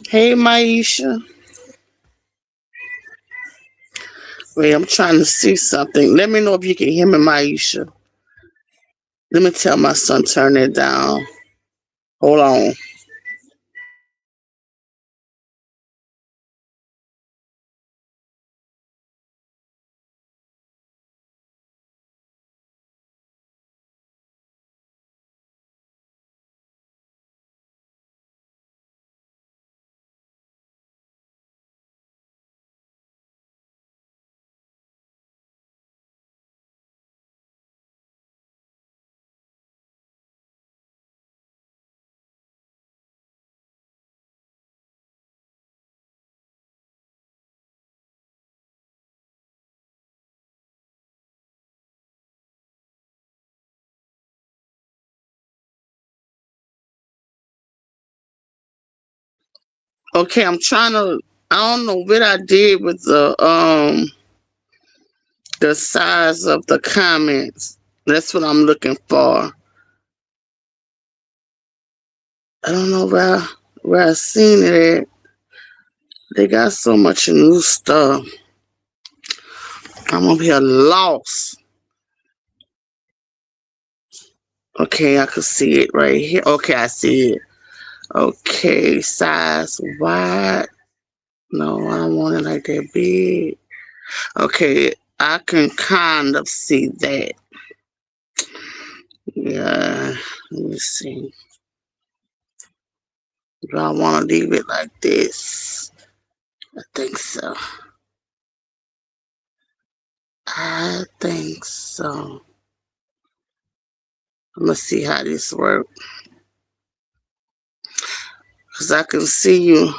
Hey, Maisha. Wait, I'm trying to see something. Let me know if you can hear me, Maisha. Let me tell my son turn it down. Hold on. Okay, I'm trying to. I don't know what I did with the size of the comments. That's what I'm looking for. I don't know where I seen it at. They got so much new stuff. I'm over here lost. Okay, I can see it right here. Okay, I see it. Okay, size wide. No, I don't want it like that big. Okay, I can kind of see that. Yeah, let me see. Do I want to leave it like this? I think so. I think so. I'm gonna see how this works. Cause I can see you.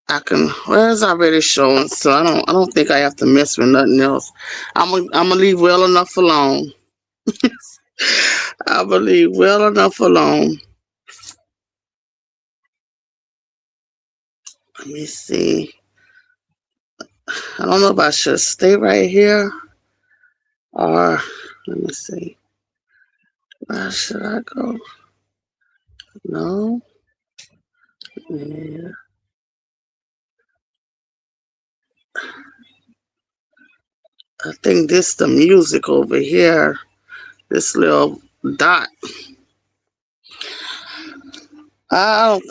I can. Well, it's already showing, so I don't think I have to mess with nothing else. I'm gonna leave well enough alone. I believe well enough alone. Let me see. I don't know if I should stay right here or let me see. Where should I go? No. Yeah. I think this the music over here. This little dot. I'm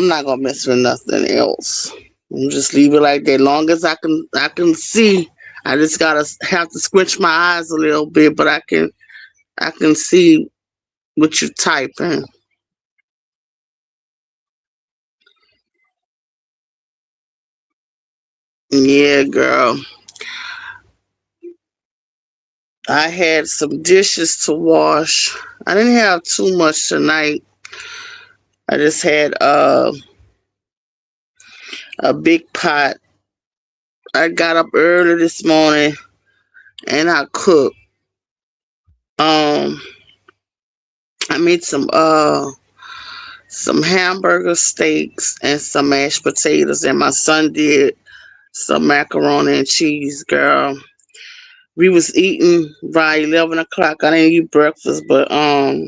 not gonna mess with nothing else. I'm just leave it like that. Long as I can see. I just gotta have to squinch my eyes a little bit, but I can see what you typing. Yeah, girl. I had some dishes to wash. I didn't have too much tonight. I just had a big pot. I got up early this morning and I cooked. Um, I made some hamburger steaks and some mashed potatoes, and my son did some macaroni and cheese. Girl, we was eating by 11 o'clock. I didn't eat breakfast, but I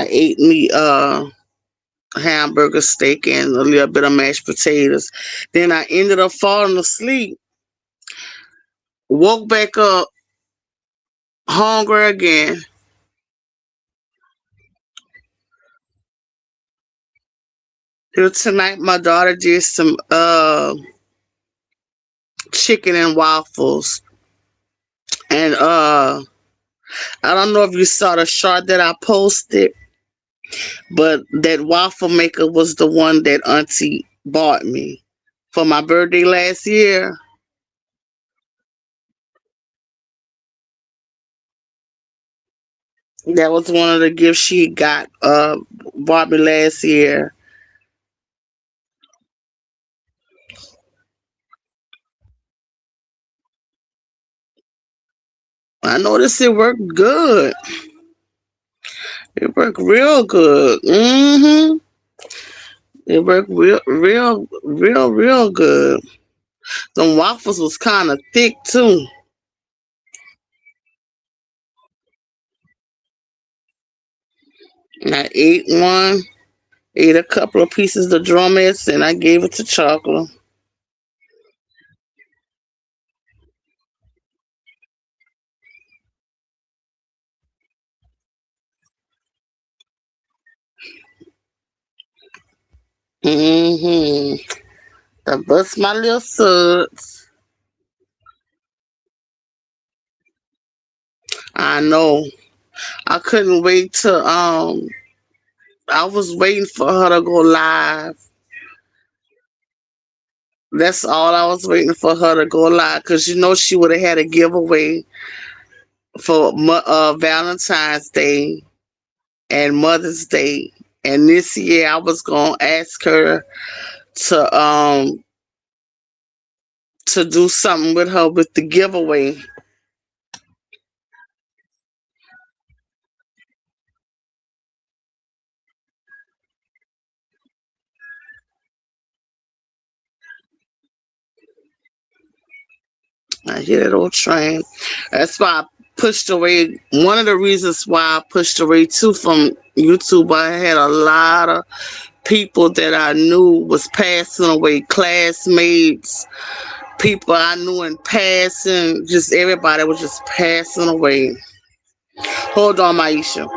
ate me hamburger steak and a little bit of mashed potatoes. Then I ended up falling asleep. Woke back up hungry again. Then tonight my daughter did some chicken and waffles. And I don't know if you saw the shot that I posted, but that waffle maker was the one that Auntie bought me for my birthday last year. That was one of the gifts she got bought me last year. I noticed it worked good. It worked real good. It worked real good. The waffles was kind of thick too. I ate one. Ate a couple of pieces of drumettes and I gave it to Chocolate. Mm-hmm. I bust my little suds. I know. I couldn't wait to I was waiting for her to go live. That's all I was waiting for her to go live because you know she would have had a giveaway for Valentine's Day and Mother's Day. And this year I was gonna ask her to to do something with her with the giveaway. I hear that old train. That's why I pushed away. One of the reasons why I pushed away too from YouTube, I had a lot of people that I knew was passing away, classmates, people I knew in passing, just everybody was just passing away. Hold on, Maisha.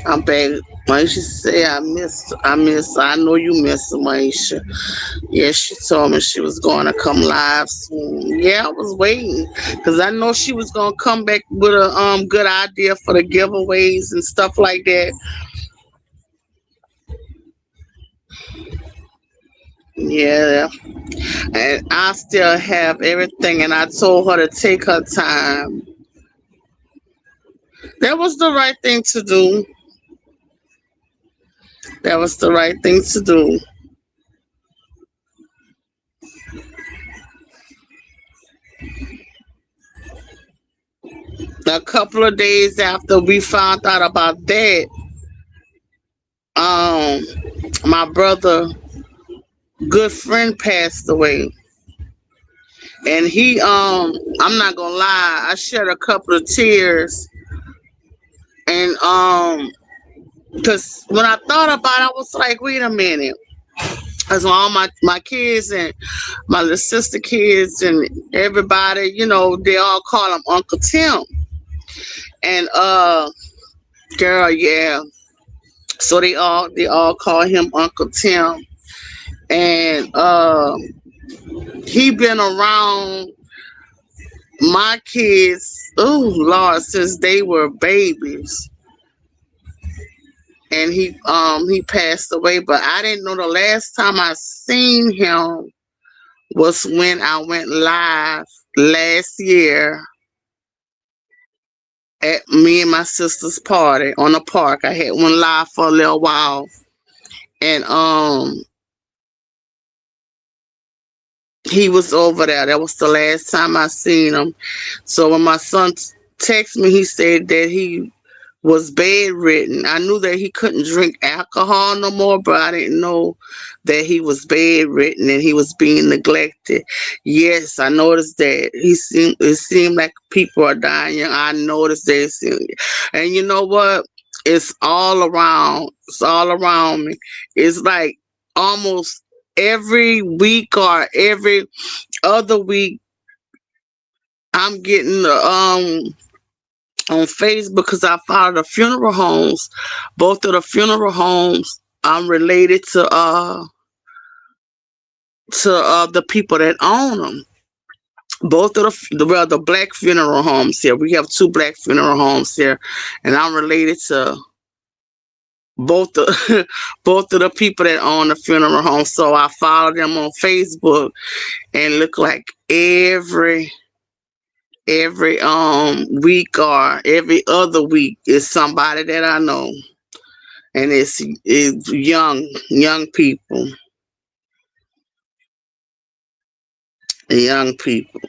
I'm back. Maisha said I know you missed Maisha. Yeah, she told me she was going to come live soon. Yeah, I was waiting because I know she was going to come back with a good idea for the giveaways and stuff like that. Yeah, and I still have everything, and I told her to take her time. That was the right thing to do. That was the right thing to do. A couple of days after we found out about that, um, my brother, good friend, passed away, and I'm not gonna lie, I shed a couple of tears, and because when I thought about it, I was like, wait a minute. Because all my kids and my little sister kids and everybody, they all call him Uncle Tim. And girl, yeah. So they all call him Uncle Tim. And he been around my kids, oh Lord, since they were babies. And he passed away, but I didn't know the last time I seen him was when I went live last year at me and my sister's party on the park. I had went live for a little while, and he was over there. That was the last time I seen him. So when my son texted me, he said that he was bedridden. I knew that he couldn't drink alcohol no more, but I didn't know that he was bedridden and he was being neglected. Yes, I noticed that. It seemed like people are dying. I noticed that. And you know what? It's all around. It's all around me. It's like almost every week or every other week I'm getting the on Facebook because I follow the funeral homes. Both of the funeral homes I'm related to the people that own them. Both of the black funeral homes here. We have two black funeral homes here, and I'm related to both the both of the people that own the funeral home. So I follow them on Facebook and look like every week or every other week is somebody that I know, and it's young people, young people.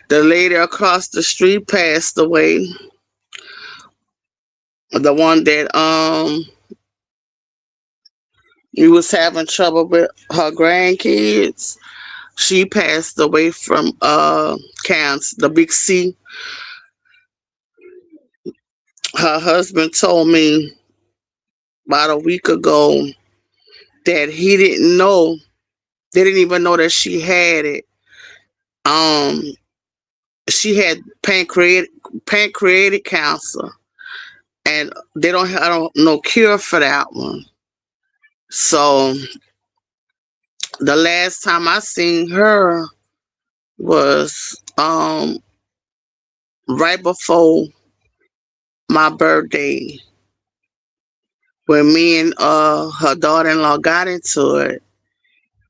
The lady across the street passed away. the one that he was having trouble with her grandkids. She passed away from cancer, the big C. Her husband told me about a week ago that he didn't know. They didn't even know that she had it. Um, she had pancreatic cancer, and they don't have no cure for that one. So the last time I seen her was right before my birthday, when me and her daughter-in-law got into it.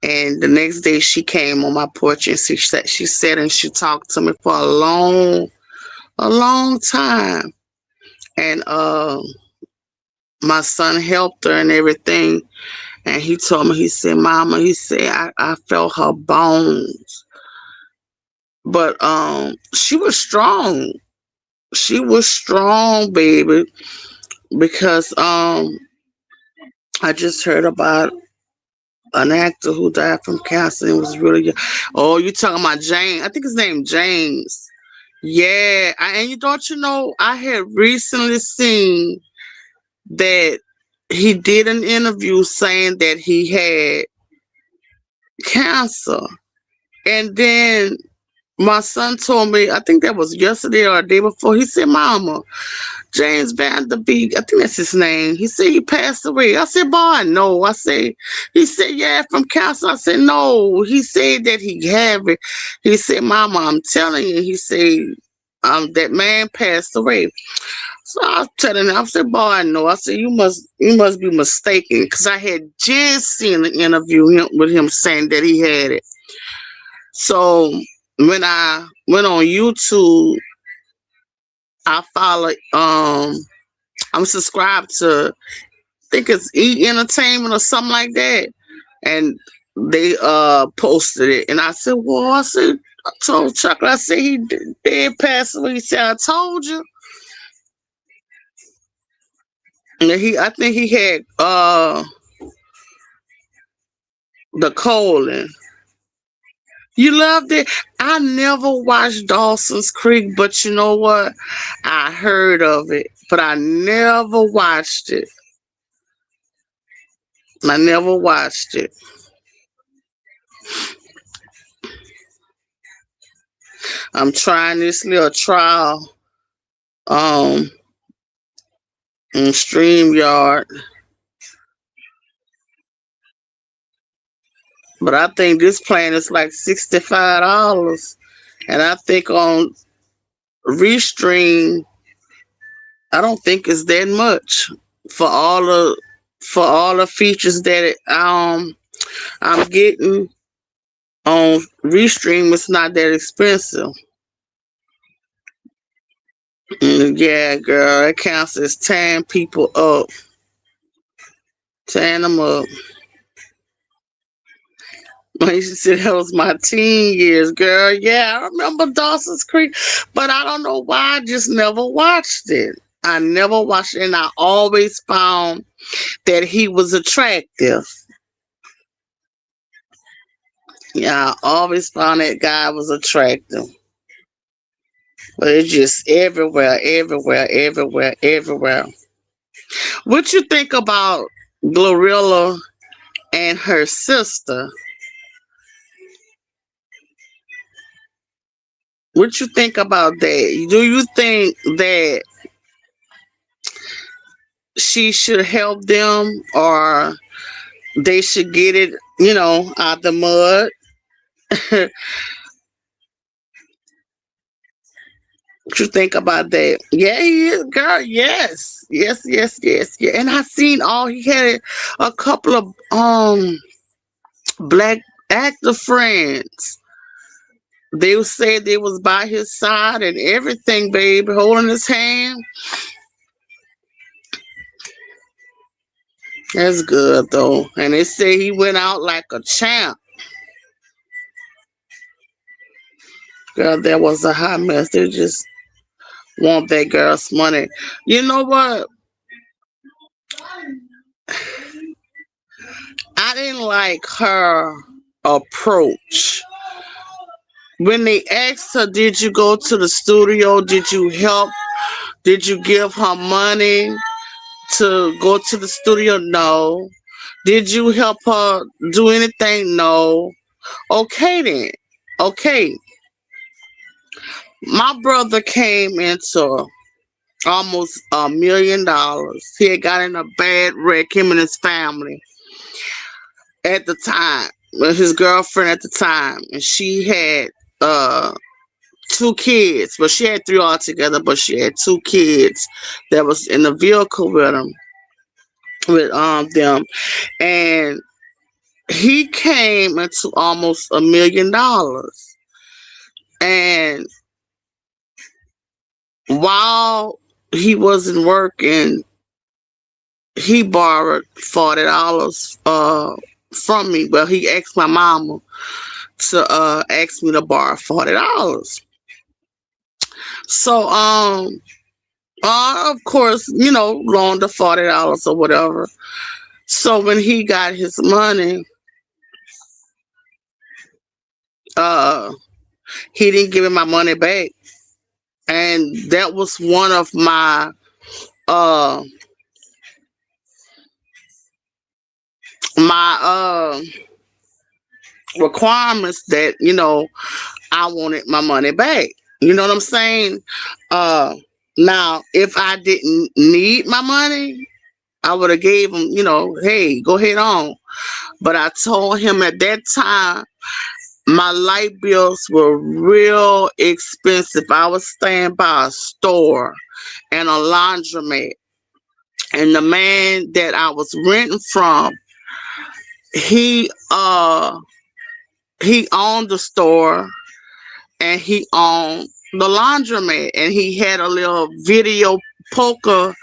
And the next day she came on my porch and she sat and she talked to me for a long time. And my son helped her and everything. And he told me, he said, Mama, he said, I felt her bones. But she was strong. She was strong, baby. Because I just heard about an actor who died from cancer and was really young. Oh, you talking about James? I think his name James. Yeah, and you don't you know, I had recently seen that he did an interview saying that he had cancer. And then my son told me, I think that was yesterday or the day before, he said, Mama, James Van Der Beek, I think that's his name. He said he passed away. I said, boy, no. He said, yeah, from cancer. I said, no. He said that he have it. He said, Mama, I'm telling you. He said, that man passed away. So I was telling him, I said, boy, no. I said, you must be mistaken, because I had just seen the interview with him saying that he had it. So when I went on YouTube, I followed I'm subscribed to, I think it's E Entertainment or something like that. And they posted it. And I said, well, I told Chuck, I said he did pass away. He said, I told you. And I think he had the colon. You loved it? I never watched Dawson's Creek, but you know what? I heard of it, but I never watched it. I never watched it. I'm trying this little trial in StreamYard, but I think this plan is like $65, and I think on Restream, I don't think it's that much for all the features that I'm getting on Restream. It's not that expensive. Yeah, girl, it counts as tearing people up, tearing them up. When she said that was my teen years, girl. Yeah, I remember Dawson's Creek, but I don't know why I just never watched it. I never watched it, and I always found that he was attractive. Yeah, I always found that guy was attractive. But it's just everywhere, everywhere, everywhere, everywhere. What you think about Glorilla and her sister? What you think about that? Do you think that she should help them, or they should get it, out the mud? What you think about that? Yeah, he is, girl. Yes, yes, yes, yes, yeah. And I seen he had a couple of black actor friends. They said they was by his side and everything, baby, holding his hand. That's good though. And they say he went out like a champ. Girl, that was a hot mess. They just want that girl's money. You know what? didn't like her approach. When they asked her, did you go to the studio? Did you help? Did you give her money to go to the studio? No. Did you help her do anything? No. Okay then. Okay. My brother came into almost $1 million. He had got in a bad wreck, him and his family at the time. With his girlfriend at the time. And she had two kids. But she had three altogether, but she had two kids that was in the vehicle with him with them. And he came into almost $1 million. And while he wasn't working, he borrowed $40 from me. Well, he asked my mama to ask me to borrow $40. So of course, loaned the $40 or whatever. So when he got his money, uh he didn't give me my money back. And that was one of uh my requirements that I wanted my money back. You know what I'm saying? Now if I didn't need my money, I would have gave him, hey, go ahead on. But I told him at that time my light bills were real expensive. I was staying by a store and a laundromat. And the man that I was renting from, he he owned the store and he owned the laundromat, and he had poker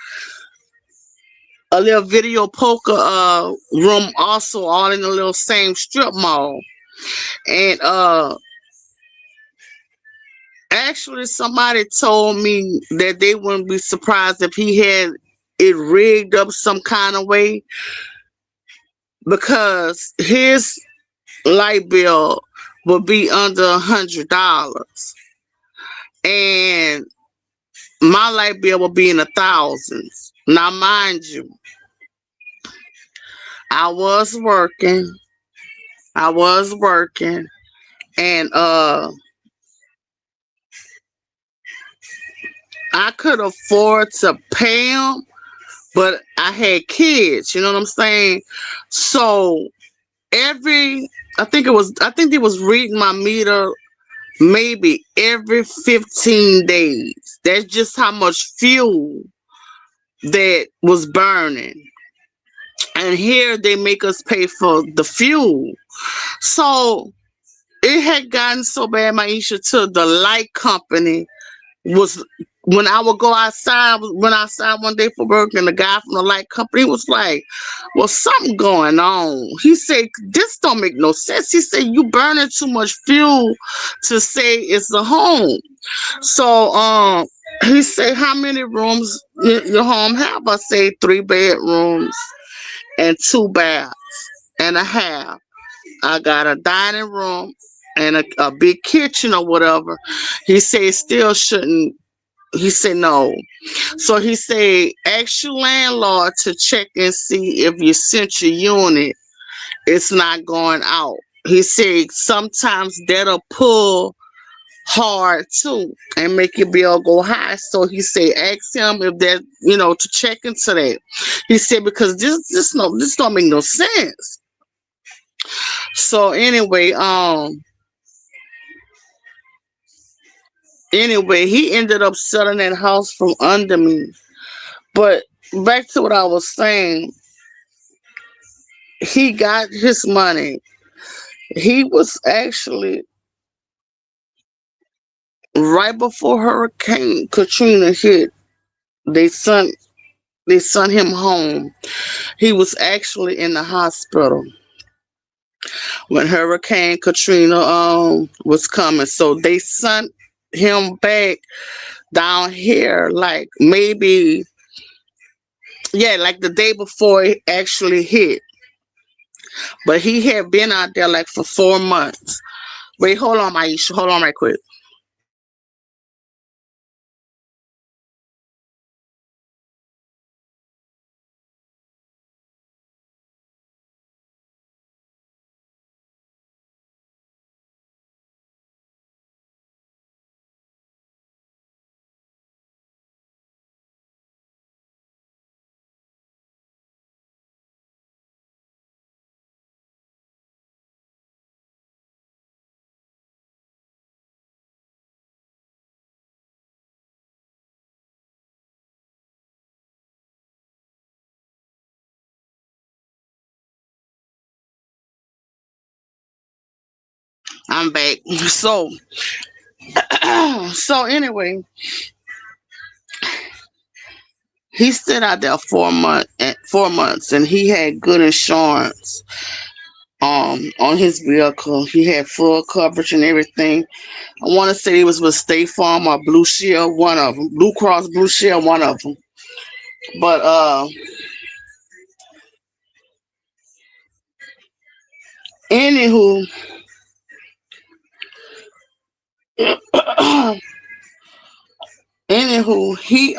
a little video poker room also, all in the little same strip mall. And actually somebody told me that they wouldn't be surprised if he had it rigged up some kind of way, because his light bill would be under $100 and my light bill would be in the thousands. Now mind you, I was working. And I could afford to pay him, but I had kids, you know what I'm saying? So I think they was reading my meter maybe every 15 days. That's just how much fuel that was burning. And here they make us pay for the fuel. So it had gotten so bad, Maisha, to the light company was, when I would go outside, went outside one day for work, and the guy from the light company was like, well, something going on. He said, this don't make no sense. He said, you burning too much fuel to say it's a home. So he said, how many rooms your home have? I say 3 bedrooms and 2 baths and a half. I got a dining room and a big kitchen or whatever. He said still shouldn't. He said no. So he said, ask your landlord to check and see if your central unit is not going out. He said sometimes that'll pull hard too and make your bill go high. So he said, ask him if that, to check into that. He said, because this don't make no sense. So anyway, he ended up selling that house from under me. But back to what I was saying, he got his money. He was actually right before Hurricane Katrina hit. They sent him home. He was actually in the hospital when Hurricane Katrina was coming. So they sent him back down here like maybe, yeah, like the day before it actually hit. But he had been out there like for 4 months. Wait, hold on, Maisha. Hold on right quick. I'm back. So, so anyway, he stayed out there 4 months, and he had good insurance. On his vehicle, he had full coverage and everything. I want to say it was with State Farm or Blue Shield, one of them. Blue Cross Blue Shield, one of them. But anywho, anywho, he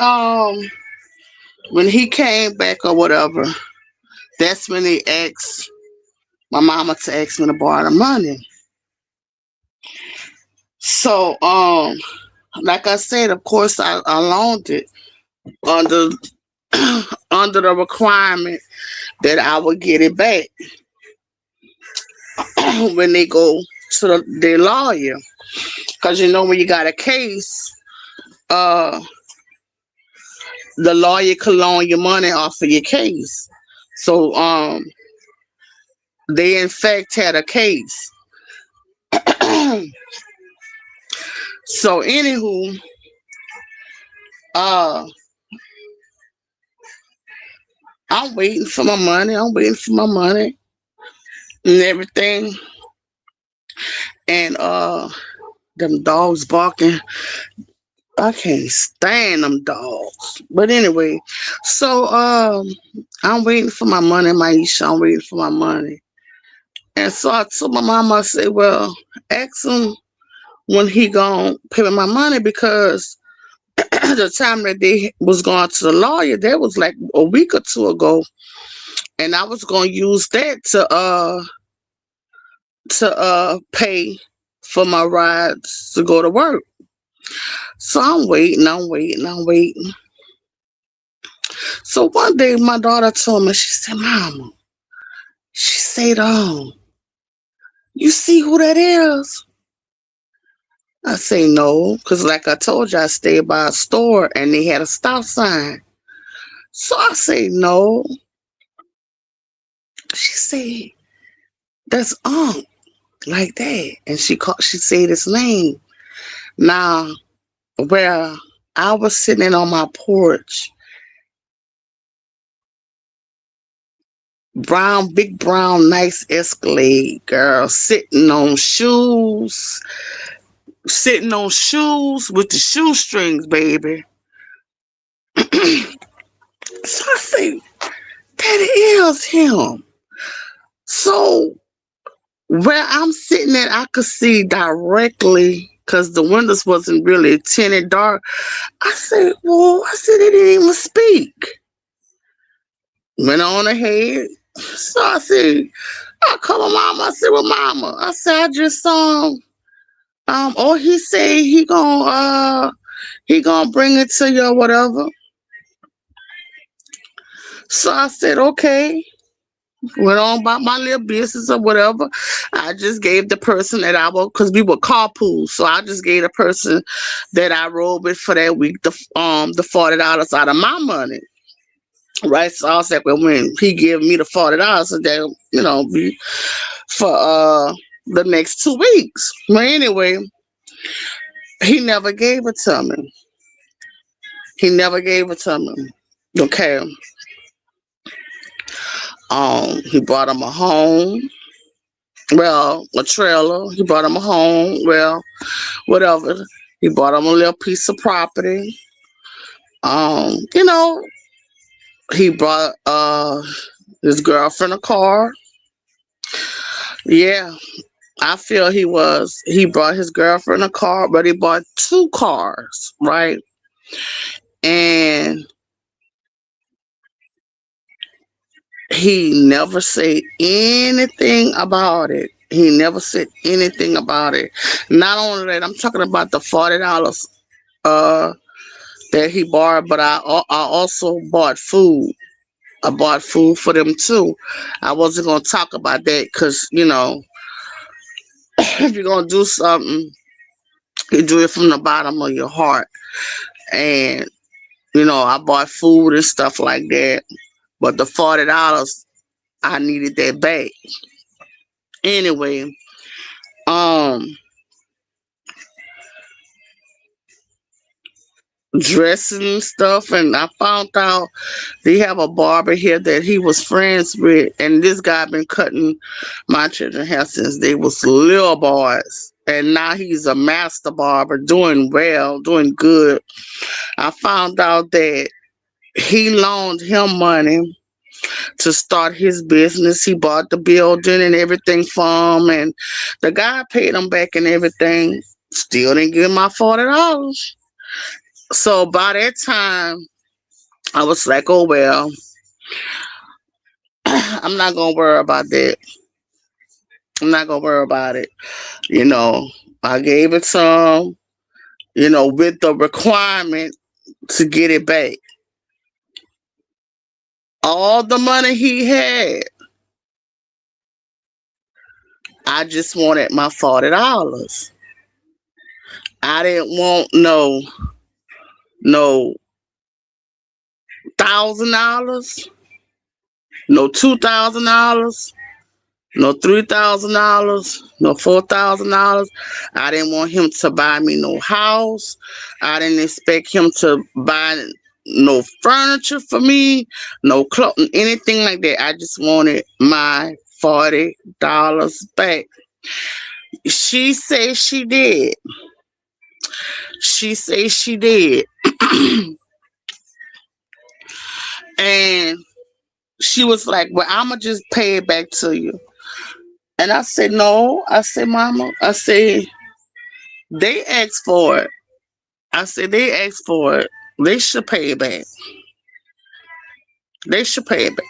when he came back or whatever, that's when he asked my mama to ask me to borrow the money. So like I said, of course I loaned it under under the requirement that I would get it back when they go to their lawyer. Because you know when you got a case, uh the lawyer could loan your money off of your case. So they in fact had a case. So anywho, uh I'm waiting for my money. I'm waiting for my money and everything. And them dogs barking. I can't stand them dogs. But anyway, so I'm waiting for my money, Maisha. I'm waiting for my money. And so I told my mama, I said, well, ask him when he gonna pay me my money, because the time that they was going to the lawyer, that was like a week or two ago. And I was gonna use that to pay for my rides to go to work. So I'm waiting, I'm waiting, I'm waiting. So one day my daughter told me, she said, Mama, she said, you see who that is? I say no, because like I told you, I stayed by a store and they had a stop sign. So I say no. She said, that's like that. And she said his name. Now, where I was sitting on my porch, brown, big brown, nice Escalade, girl, sitting on shoes with the shoestrings, baby. So I say, that is him. So where I'm sitting at, I could see directly because the windows wasn't really tinted dark. I said, well, I said, they didn't even speak. Went on ahead. So I said, I called my mama. I said, well, mama, I said, I just saw him. Or he said he gonna bring it to you or whatever. So I said, okay. Went on about my little business or whatever. I just gave the person that I was, because we were carpool, so I just gave the person that I rode with for that week the $40 out of my money. Right. So I was like, well, when he gave me the $40, so that, be for the next 2 weeks. But anyway, he never gave it to me. He never gave it to me. Okay. He bought him a home. Well, a trailer. He bought him a home. Well, whatever. He bought him a little piece of property. Um, you know, he bought his girlfriend a car. Yeah, I feel he was. He brought his girlfriend a car, but he bought two cars, right? And he never said anything about it. He never said anything about it. Not only that, I'm talking about the $40 uh that he borrowed, but I also bought food. I bought food for them too. I wasn't gonna talk about that because if you're gonna do something, you do it from the bottom of your heart. And I bought food and stuff like that. But the $40, I needed that back. Anyway, um, dressing and stuff, and I found out they have a barber here that he was friends with, and this guy been cutting my children hair since they was little boys. And now he's a master barber, doing well, doing good. I found out that he loaned him money to start his business. He bought the building and everything from him, and the guy paid him back and everything. Still didn't give him my $40. So by that time, I was like, oh well, I'm not gonna worry about that. I'm not gonna worry about it. You know, I gave it to him, with the requirement to get it back. All the money he had, I just wanted my $40. I didn't want no $1,000, no $2,000, no $3,000, no $4,000. I didn't want him to buy me no house. I didn't expect him to buy no furniture for me, no clothing, anything like that. I just wanted my $40 back. She says she did. She says she did. And she was like, well, I'ma just pay it back to you. And I said, no. I said, Mama, I said, they asked for it. I said, they asked for it. They should pay it back. They should pay it back.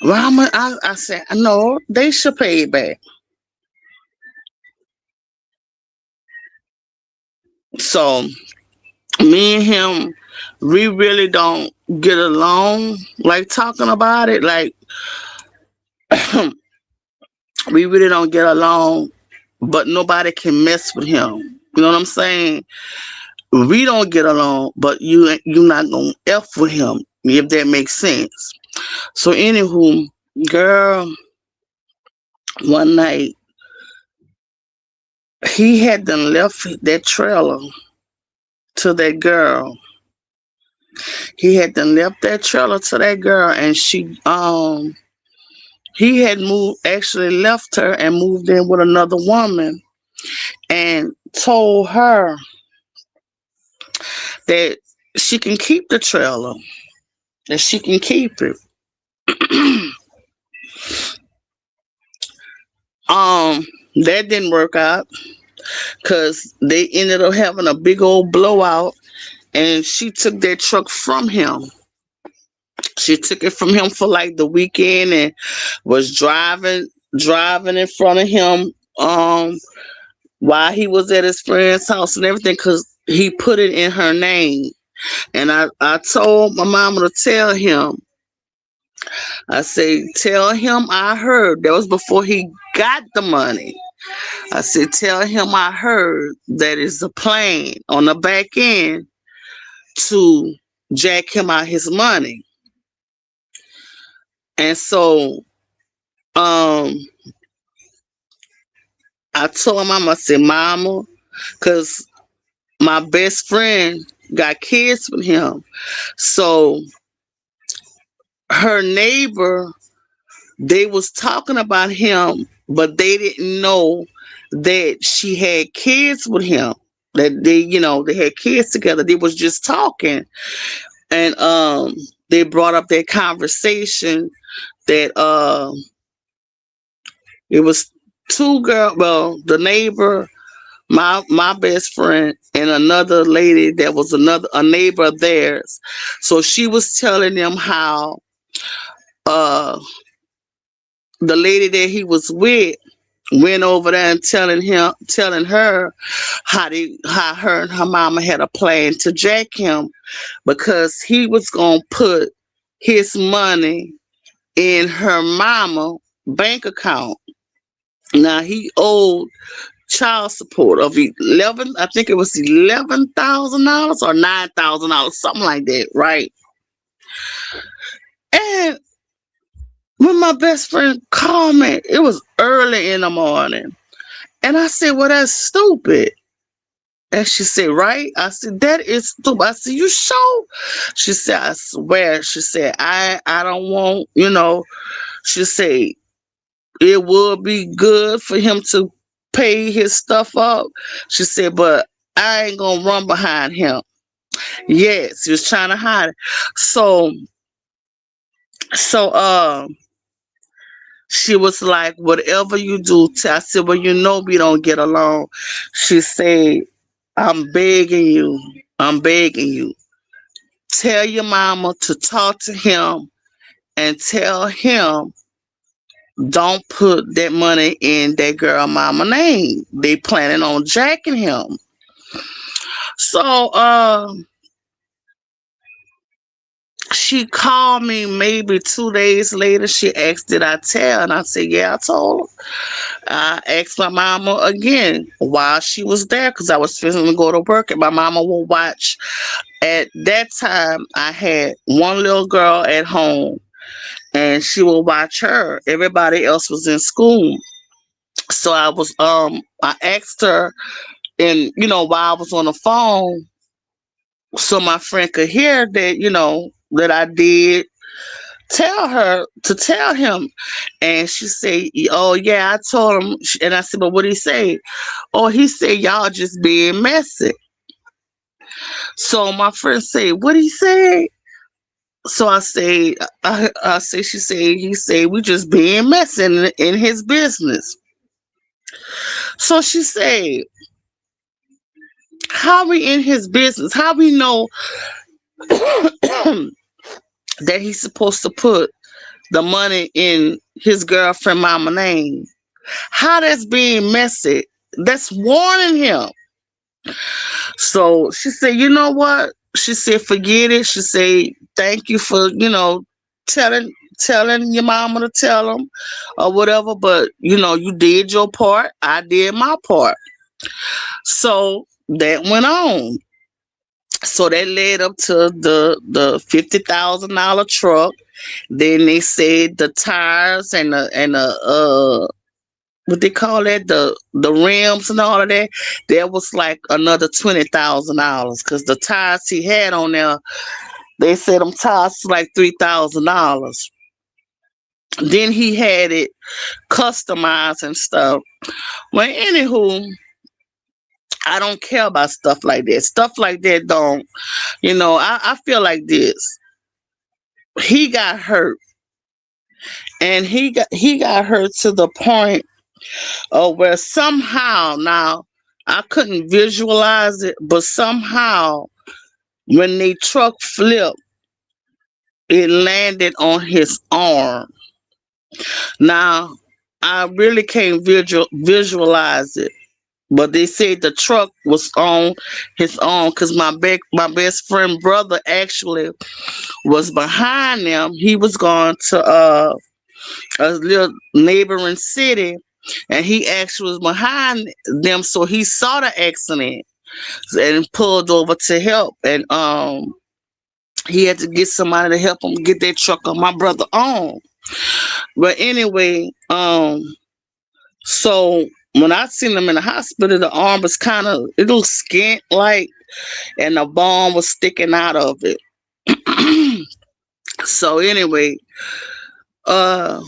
Mama, I said, no, they should pay it back. So me and him, we really don't get along, like talking about it. Like, we really don't get along, but nobody can mess with him. You know what I'm saying? We don't get along, but you not gonna f with him, if that makes sense. So anywho, girl, one night he had done left that trailer to that girl. He had done left that trailer to that girl, and he had actually left her and moved in with another woman, and told her that she can keep the trailer, that she can keep it. um, that didn't work out because they ended up having a big old blowout, and she took that truck from him. She took it from him for like the weekend and was driving in front of him while he was at his friend's house and everything because he put it in her name. And I told my mama to tell him. I say, tell him I heard. That was before he got the money. I said, tell him I heard that is a plan on the back end to jack him out his money. And so um I told my mama, I said, Mama, because my best friend got kids with him. So her neighbor, they was talking about him, but they didn't know that she had kids with him. That they had kids together. They was just talking. And they brought up that conversation that It was two girl. Well, the neighbor, my best friend, and another lady that was a neighbor of theirs. So she was telling them how uh the lady that he was with went over there and telling her how her and her mama had a plan to jack him because he was gonna put his money in her mama bank account. Now he owed child support of 11, I think it was $11,000 or $9,000, something like that, right? And when my best friend called me, it was early in the morning. And I said, well, that's stupid. And she said, right? I said, that is stupid. I said, you sure? She said, I swear. She said, I don't want, she said, it would be good for him to pay his stuff up. She said, but I ain't gonna run behind him. Yes, he was trying to hide it. So she was like, whatever you do, I said, well, we don't get along. She said, I'm begging you. I'm begging you. Tell your mama to talk to him and tell him don't put that money in that girl mama name. They planning on jacking him. So she called me maybe 2 days later. She asked, did I tell? And I said, yeah, I told her. I asked my mama again while she was there because I was fixing to go to work and my mama will watch. At that time, I had one little girl at home and she will watch her. Everybody else was in school. So I asked her and while I was on the phone so my friend could hear that, that I did tell her to tell him. And she said, oh yeah, I told him. And I said, but what did he say? Oh, he said, y'all just being messy. So my friend said, what did he say? So I say, I say, she said, he said, we just being messy in his business. So she said, how we in his business? How we know that he's supposed to put the money in his girlfriend mama name? How that's being messy? That's warning him. So she said, you know what? She said, forget it. She said, thank you for, telling telling your mama to tell him or whatever, but you did your part. I did my part. So that went on. So that led up to the $50,000 truck. Then they said the tires and the what they call that, the rims and all of that. That was like another $20,000 because the tires he had on there, they said them tires was like $3,000. Then he had it customized and stuff. Well, anywho, I don't care about stuff like that. Stuff like that don't, I feel like this. He got hurt, and he got hurt to the point of where somehow now I couldn't visualize it, but somehow when the truck flipped, it landed on his arm. Now I really can't visualize it. But they said the truck was on his arm because my best friend brother actually was behind them. He was going to a little neighboring city, and he actually was behind them, so he saw the accident and pulled over to help. And he had to get somebody to help him get that truck on my brother on. But anyway, so when I seen him in the hospital, the arm was kind of it looked skint like, and the bone was sticking out of it. So uh,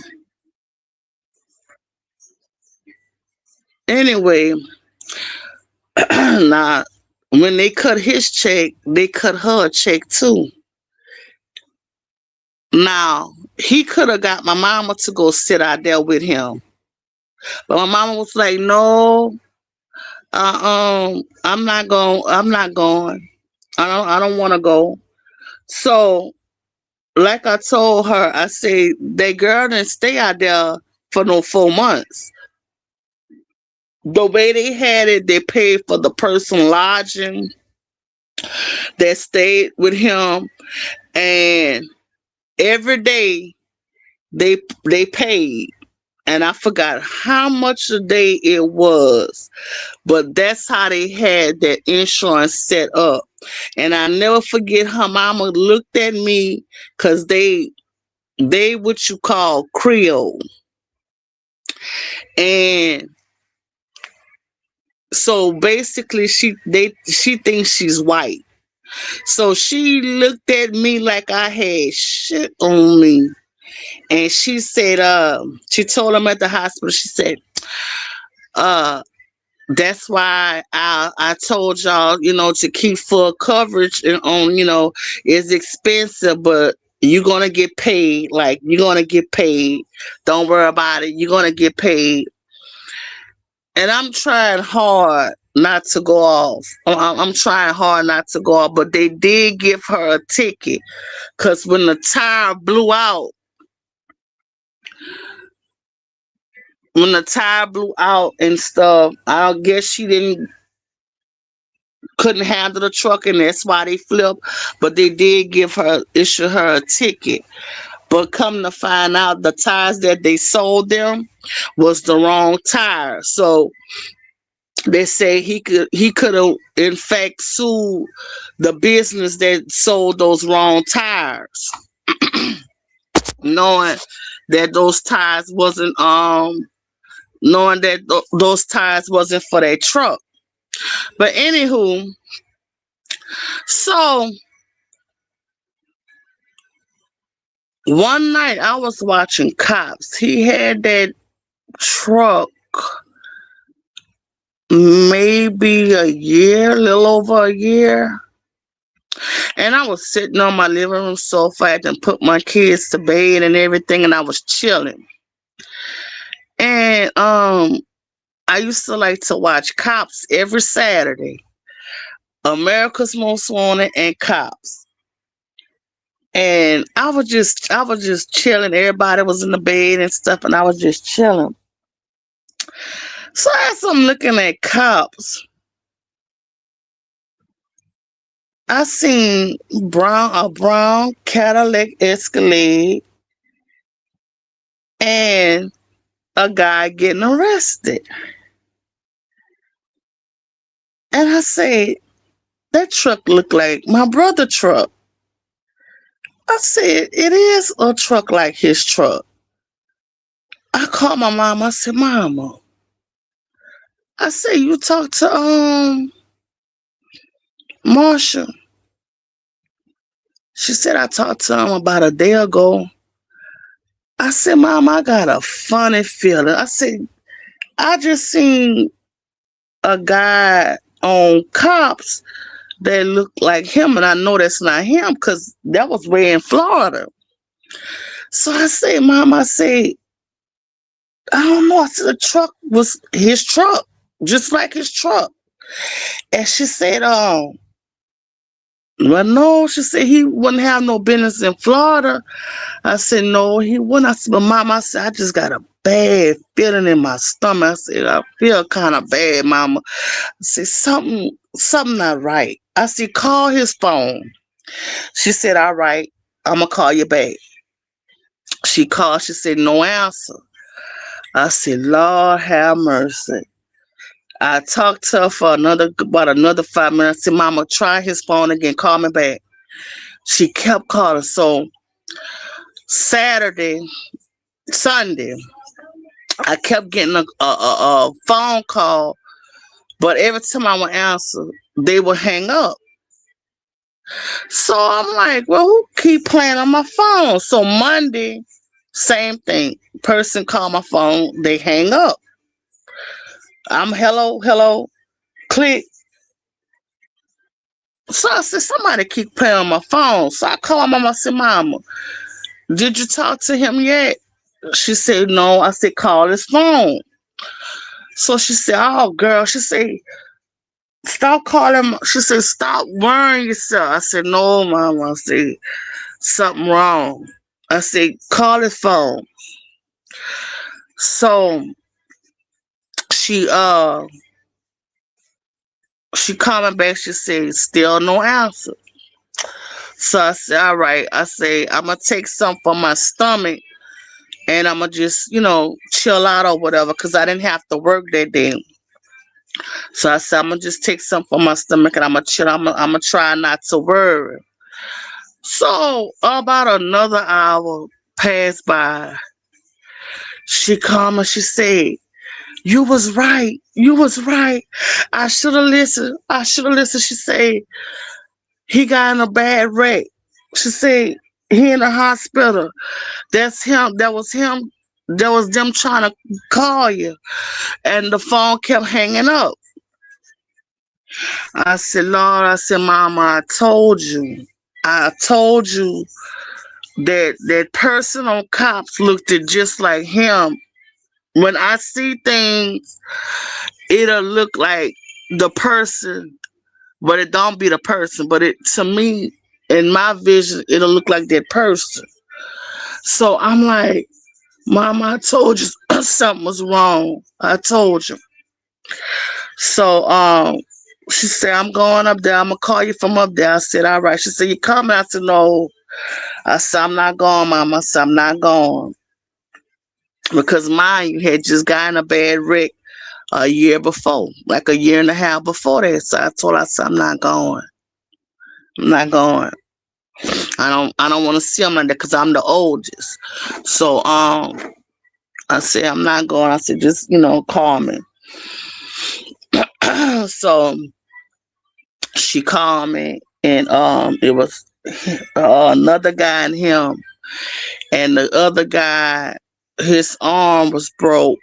anyway, now when they cut his check, they cut her a check too. Now he could have got my mama to go sit out there with him, But my mama was like, no, I'm not going. I don't want to go. So, like I told her, I said, that girl didn't stay out there for no 4 months. The way they had it, they paid for the person lodging that stayed with him, and every day they paid. And I forgot how much a day it was, but that's how they had that insurance set up. And I never forget her mama looked at me, because they what you call Creole. And so basically she thinks she's white. So she looked at me like I had shit on me. And she said, she told him at the hospital, she said, uh, that's why I told y'all, to keep full coverage and on, it's expensive, but you're gonna get paid. Like, you're gonna get paid. Don't worry about it. You're gonna get paid. And I'm trying hard not to go off. I'm trying hard not to go off, but they did give her a ticket, because when the tire blew out, and stuff, I guess she didn't couldn't handle the truck, and that's why they flipped. But they did issue her a ticket. But come to find out, the tires that they sold them was the wrong tire. So they say he could have in fact sued the business that sold those wrong tires, knowing that those tires wasn't knowing that those tires wasn't for their truck. But anywho, so one night I was watching Cops. He had that truck maybe a year, a little over a year. And I was sitting on my living room sofa. I had put my kids to bed and everything, and I was chilling. And I used to like to watch Cops every Saturday. America's Most Wanted and Cops. And I was just chilling. Everybody was in the bed and stuff, and I was just chilling. So as I'm looking at Cops, I seen a brown Cadillac Escalade and a guy getting arrested. And I said, that truck looked like my brother's truck. I said, it is a truck like his truck. I called my mom. I said, Mama, I said, you talked to Marsha. She said, I talked to him about a day ago. I said, Mom, I got a funny feeling. I said, I just seen a guy on Cops that looked like him, and I know that's not him, because that was way in Florida. So I said, Mom, I said, I don't know. I said, the truck was his truck, just like his truck. And she said, well, no, she said he wouldn't have no business in Florida. I said, no, he wouldn't. I said, but Mama, I said, I just got a bad feeling in my stomach. I said, I feel kind of bad, Mama. I said, something not right. I said, call his phone. She said, all right, I'm going to call you back. She called. She said, no answer. I said, Lord have mercy. I talked to her for about another 5 minutes. I said, Mama, try his phone again. Call me back. She kept calling. So Sunday, I kept getting a phone call, but every time I would answer, they would hang up. So I'm like, well, who keep playing on my phone? So Monday, same thing. Person call my phone, they hang up. I'm hello, click. So I said, somebody keep playing on my phone. So I called Mama. I said, Mama, did you talk to him yet? She said, no. I said, call his phone. So she said, "Oh, girl," she said, "stop calling." She said, "Stop worrying yourself." I said, "No, mama." I said, "Something wrong." I said, "Call his phone." So she she coming back. She said, "Still no answer." So I said, "All right." I say, "I'm gonna take some for my stomach, and I'm gonna just, chill out or whatever, because I didn't have to work that day." So I said, "I'm gonna just take some for my stomach, and I'm gonna chill. I'm gonna try not to worry." So about another hour passed by. She come and she said, "You was right. You was right. I should have listened. I should have listened." She said, "He got in a bad wreck." She said, "He in the hospital. That's him. That was him. That was them trying to call you." And the phone kept hanging up. I said, "Lord," I said, "Mama, I told you. I told you that person on cops looked at just like him. When I see things, it'll look like the person, but it don't be the person. But it, to me, in my vision, it'll look like that person." So I'm like, "Mama, I told you something was wrong. I told you." So she said, "I'm going up there. I'm gonna call you from up there." I said, "All right." She said, "You coming?" I said, "No." I said, "I'm not going, Mama." I said, "I'm not going." Because mine, you had just gotten a bad wreck a year before, like a year and a half before that. So I told her, I said, "I'm not going. I'm not going. I don't want to see him like that, because I'm the oldest." So I said, "I'm not going." I said, "Just, call me." So she called me, and it was another guy and him, and the other guy, his arm was broke,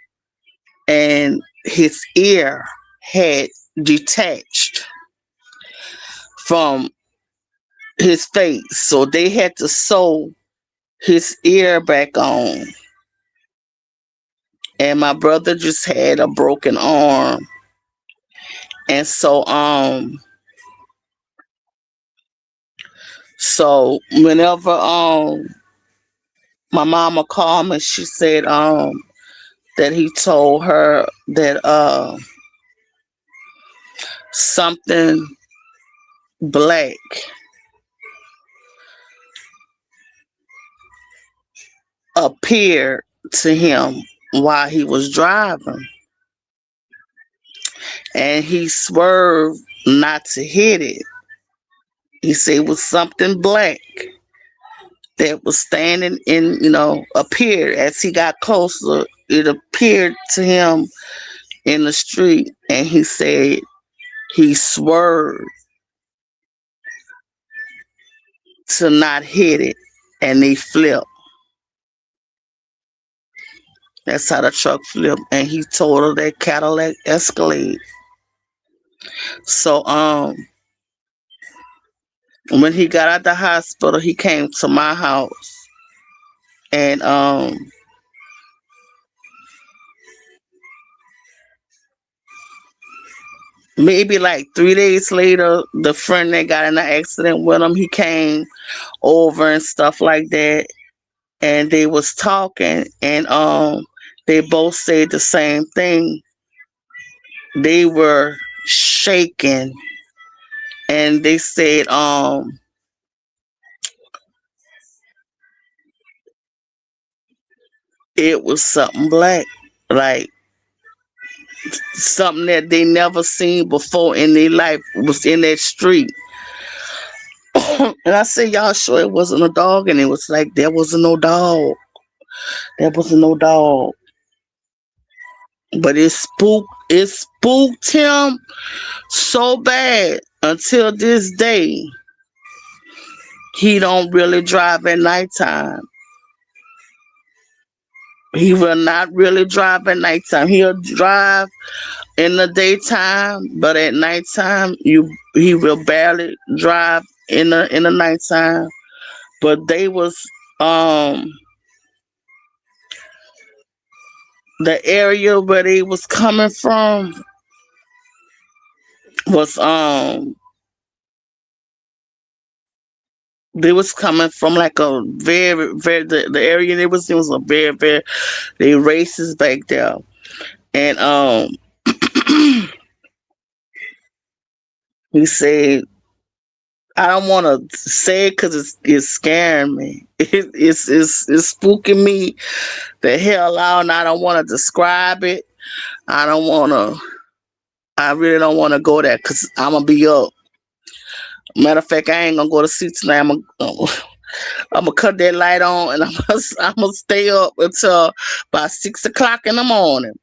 and his ear had detached from his face, so they had to sew his ear back on. And my brother just had a broken arm, and so whenever my mama called me, she said that he told her that something black appeared to him while he was driving, and he swerved not to hit it. He said it was something black that was standing in, appeared as he got closer. It appeared to him in the street, and he said he swerved to not hit it, and they flipped. That's how the truck flipped, and he told her that Cadillac Escalade. So when he got out the hospital, he came to my house, and maybe like 3 days later, the friend that got in the accident with him, he came over and stuff like that, and they was talking, and they both said the same thing. They were shaking, and they said it was something black, like something that they never seen before in their life was in that street. And I said, "Y'all sure it wasn't a dog?" And it was like, there wasn't no dog. There wasn't no dog. But it spooked him so bad, until this day he don't really drive at nighttime. He will not really drive at nighttime. He'll drive in the daytime, but at nighttime he will barely drive in the nighttime. But they was um the area where they was coming from was they was coming from like a very the area they was in was a very they racist back there. And he said, I don't want to say it because it's scaring me. It's spooking me the hell out, and I don't want to describe it. I don't want to. I really don't want to go there because I'm gonna be up. Matter of fact, I ain't gonna go to sleep tonight. I'm gonna cut that light on, and I'm gonna stay up until about 6 o'clock in the morning.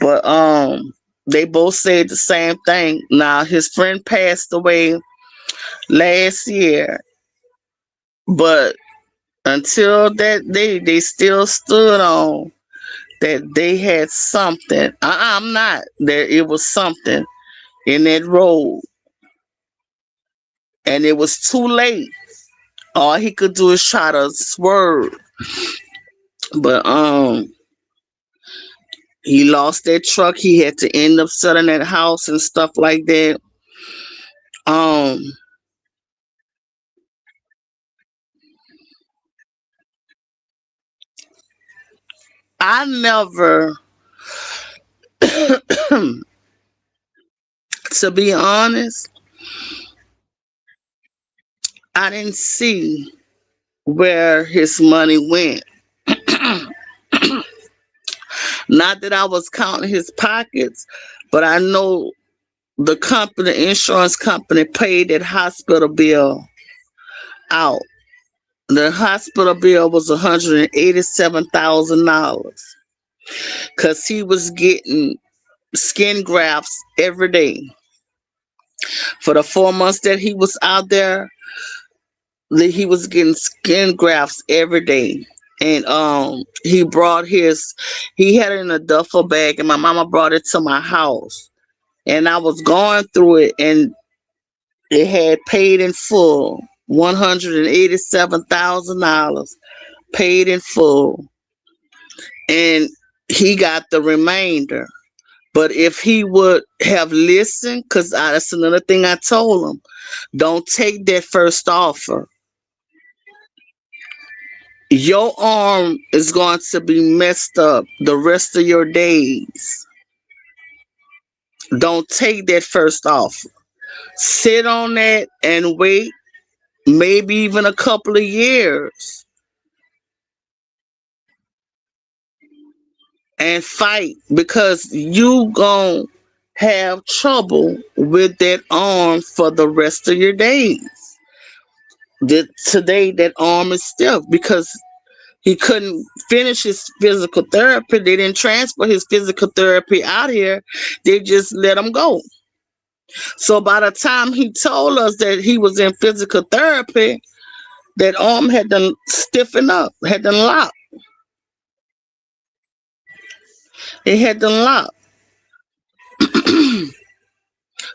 But they both said the same thing. Now his friend passed away last year, but until that day, they still stood on that they had something. I'm not. That it was something in that road, and it was too late. All he could do is try to swerve, but he lost that truck. He had to end up selling that house and stuff like that. Um, I never, to be honest, I didn't see where his money went. Not that I was counting his pockets, but I know the company, the insurance company, paid that hospital bill out. The hospital bill was $187,000 because he was getting skin grafts every day. For the 4 months that he was out there, he was getting skin grafts every day. And he brought he had it in a duffel bag, and my mama brought it to my house. And I was going through it, and it had paid in full, $187,000 paid in full, and he got the remainder. But if he would have listened, because that's another thing I told him, don't take that first offer. Your arm is going to be messed up the rest of your days. Don't take that first offer. Sit on that and wait, maybe even a couple of years, and fight, because you gon' have trouble with that arm for the rest of your days. Today that arm is stiff because he couldn't finish his physical therapy. They didn't transfer his physical therapy out here. They just let him go. So by the time he told us that he was in physical therapy, that arm had done stiffened up, had done locked. It had done locked.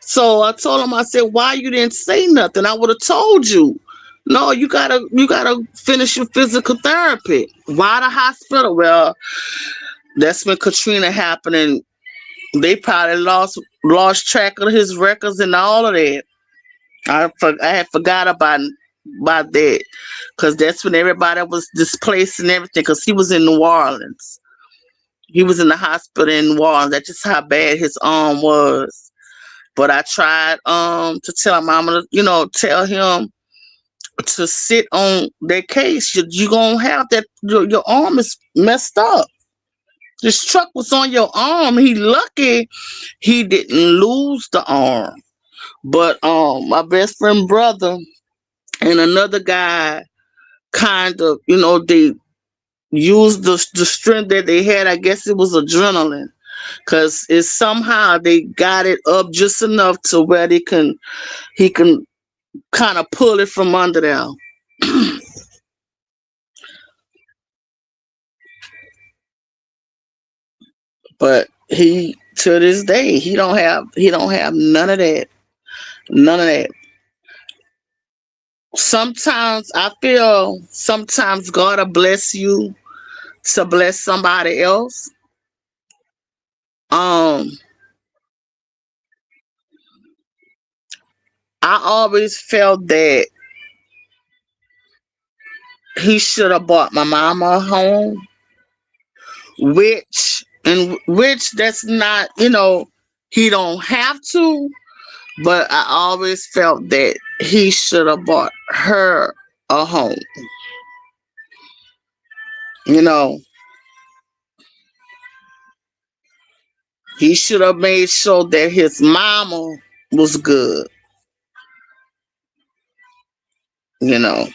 So I told him, I said, why you didn't say nothing? I would have told you. No, you gotta finish your physical therapy. Why the hospital? Well, that's when Katrina happened, and they probably lost track of his records and all of that. I had forgot about that, because that's when everybody was displaced and everything. Because he was in New Orleans, he was in the hospital in New Orleans. That's just how bad his arm was. But I tried to tell him, I'm gonna tell him to sit on that case. You gonna have that. Your arm is messed up. This truck was on your arm. He lucky he didn't lose the arm. But my best friend brother and another guy kind of, they used the strength that they had. I guess it was adrenaline, because it's somehow they got it up just enough to where he can kind of pull it from under there. But he, to this day, he don't have none of that. None of that. Sometimes I feel sometimes God will bless you to bless somebody else. Um, I always felt that he should have bought my mama a home, which that's not, he don't have to, but I always felt that he should have bought her a home. You know, he should have made sure that his mama was good, you know.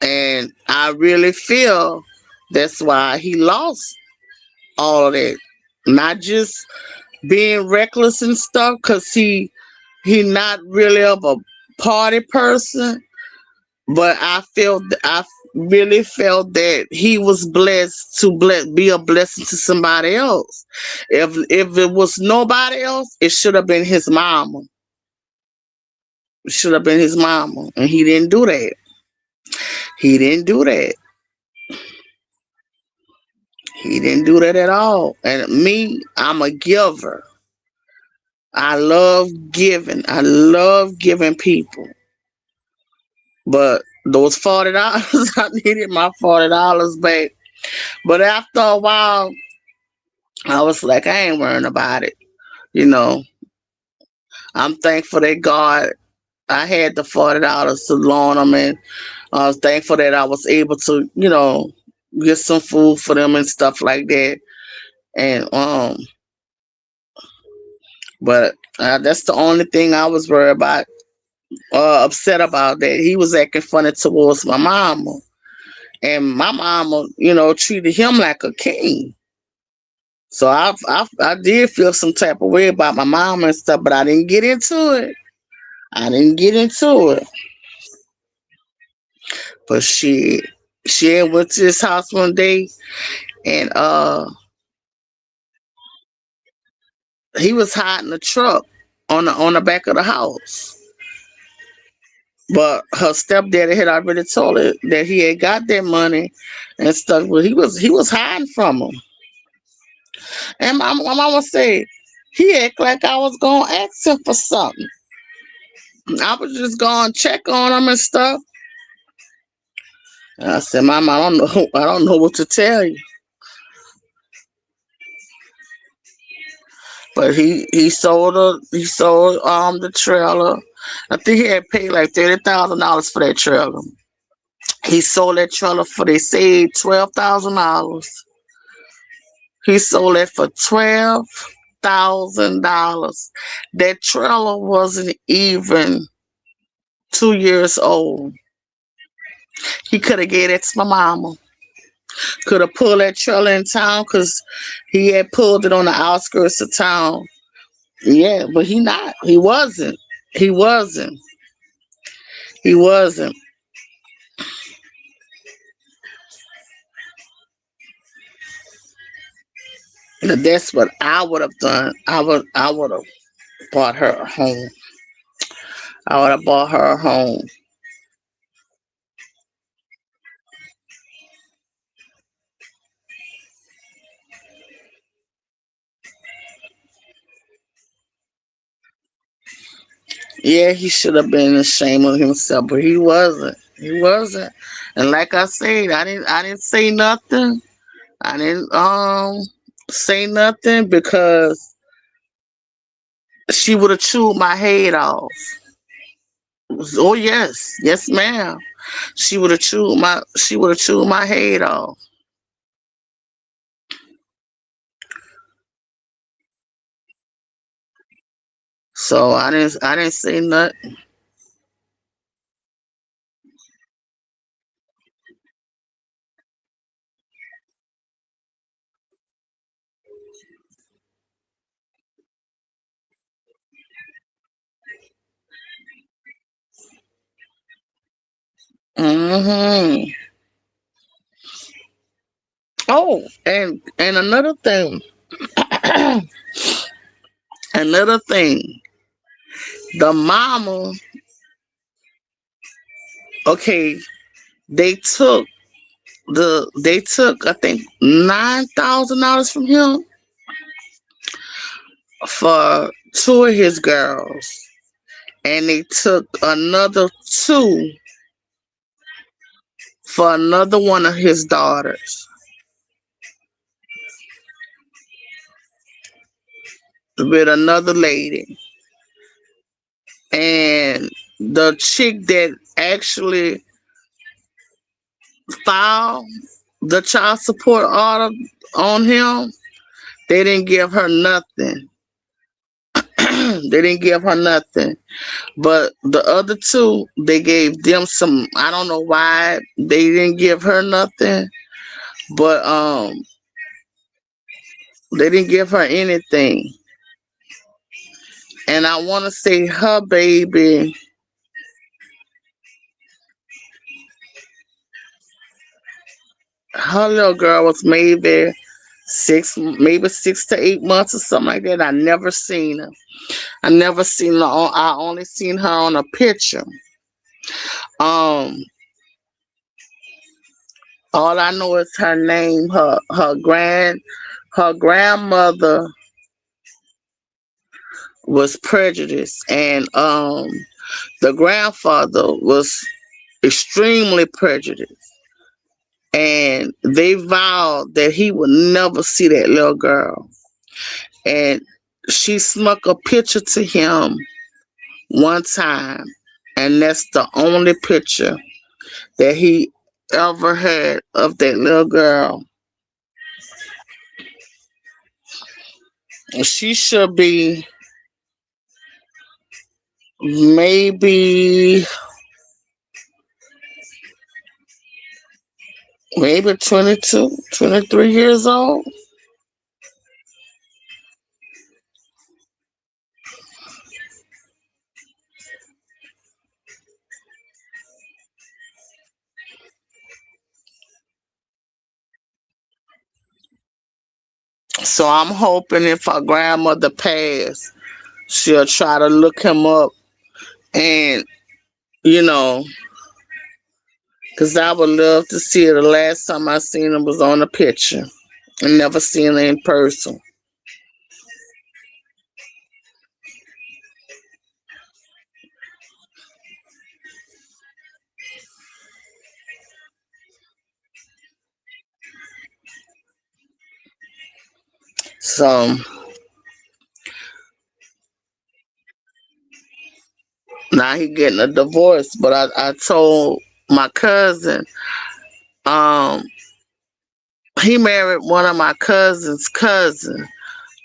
And I really feel that's why he lost all of that. Not just being reckless and stuff, cause he not really of a party person, but I really felt that he was blessed to be a blessing to somebody else. If it was nobody else, it should have been his mama. It should have been his mama, and he didn't do that. He didn't do that. He didn't do that at all. And me, I'm a giver. I love giving. I love giving people. But those $40, I needed my $40 back. But after a while, I was like, I ain't worrying about it. You know, I'm thankful that God, I had the $40 to loan them, and I was thankful that I was able to, get some food for them and stuff like that. And but that's the only thing I was worried about, upset about, that he was acting funny towards my mama, and my mama, treated him like a king. So I did feel some type of way about my mama and stuff, but I didn't get into it. I didn't get into it. But she had went to his house one day, and he was hiding the truck on the back of the house. But her stepdaddy had already told her that he had got that money and stuff, but he was hiding from him. And my mama said he act like I was gonna ask him for something. I was just going to check on him and stuff. And I said, Mama, I don't know, I don't know what to tell you. But he sold the trailer. I think he had paid like $30,000 for that trailer. He sold that trailer for, they said, $12,000. He sold it for $12,000. That trailer wasn't even 2 years old. He could have gave it to my mama. Could have pulled that trailer in town, because he had pulled it on the outskirts of town. Yeah, but he not. He wasn't. He wasn't. He wasn't. That's what I would have done. I would have bought her a home. I would have bought her a home. Yeah, he should have been ashamed of himself, but he wasn't. He wasn't. And like I said, I didn't say nothing. I didn't say nothing, because she would have chewed my head off. Oh yes, yes ma'am. She would have chewed my head off. So I didn't say nothing. Hmm. Oh, and another thing, the mama. Okay, they took they took, I think, $9,000 from him for two of his girls, and they took another two for another one of his daughters with another lady. And the chick that actually filed the child support order on him, they didn't give her nothing. They didn't give her nothing. But the other two, they gave them some. I don't know why they didn't give her nothing, but they didn't give her anything. And I want to say her baby, her little girl was maybe 6 to 8 months or something like that. I never seen her. I never seen her. I only seen her on a picture. Um, all I know is her name. Her grandmother was prejudiced, and the grandfather was extremely prejudiced. And they vowed that he would never see that little girl. And she snuck a picture to him one time, and that's the only picture that he ever had of that little girl. She should be maybe 22, 23 years old. So I'm hoping if her grandmother passed, she'll try to look him up, and you know, because I would love to see her. The last time I seen her was on a picture. I never seen her in person. So now he getting a divorce. But I told my cousin, um, he married one of my cousin's cousin,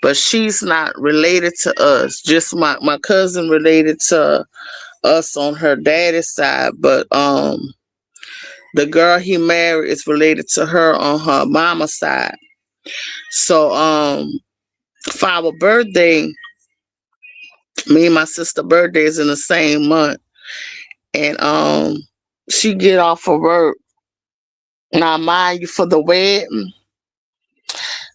but she's not related to us. Just my cousin related to us on her daddy's side, but the girl he married is related to her on her mama's side. So for our birthday, me and my sister birthday is in the same month, and she get off of work. Now mind you, for the wedding,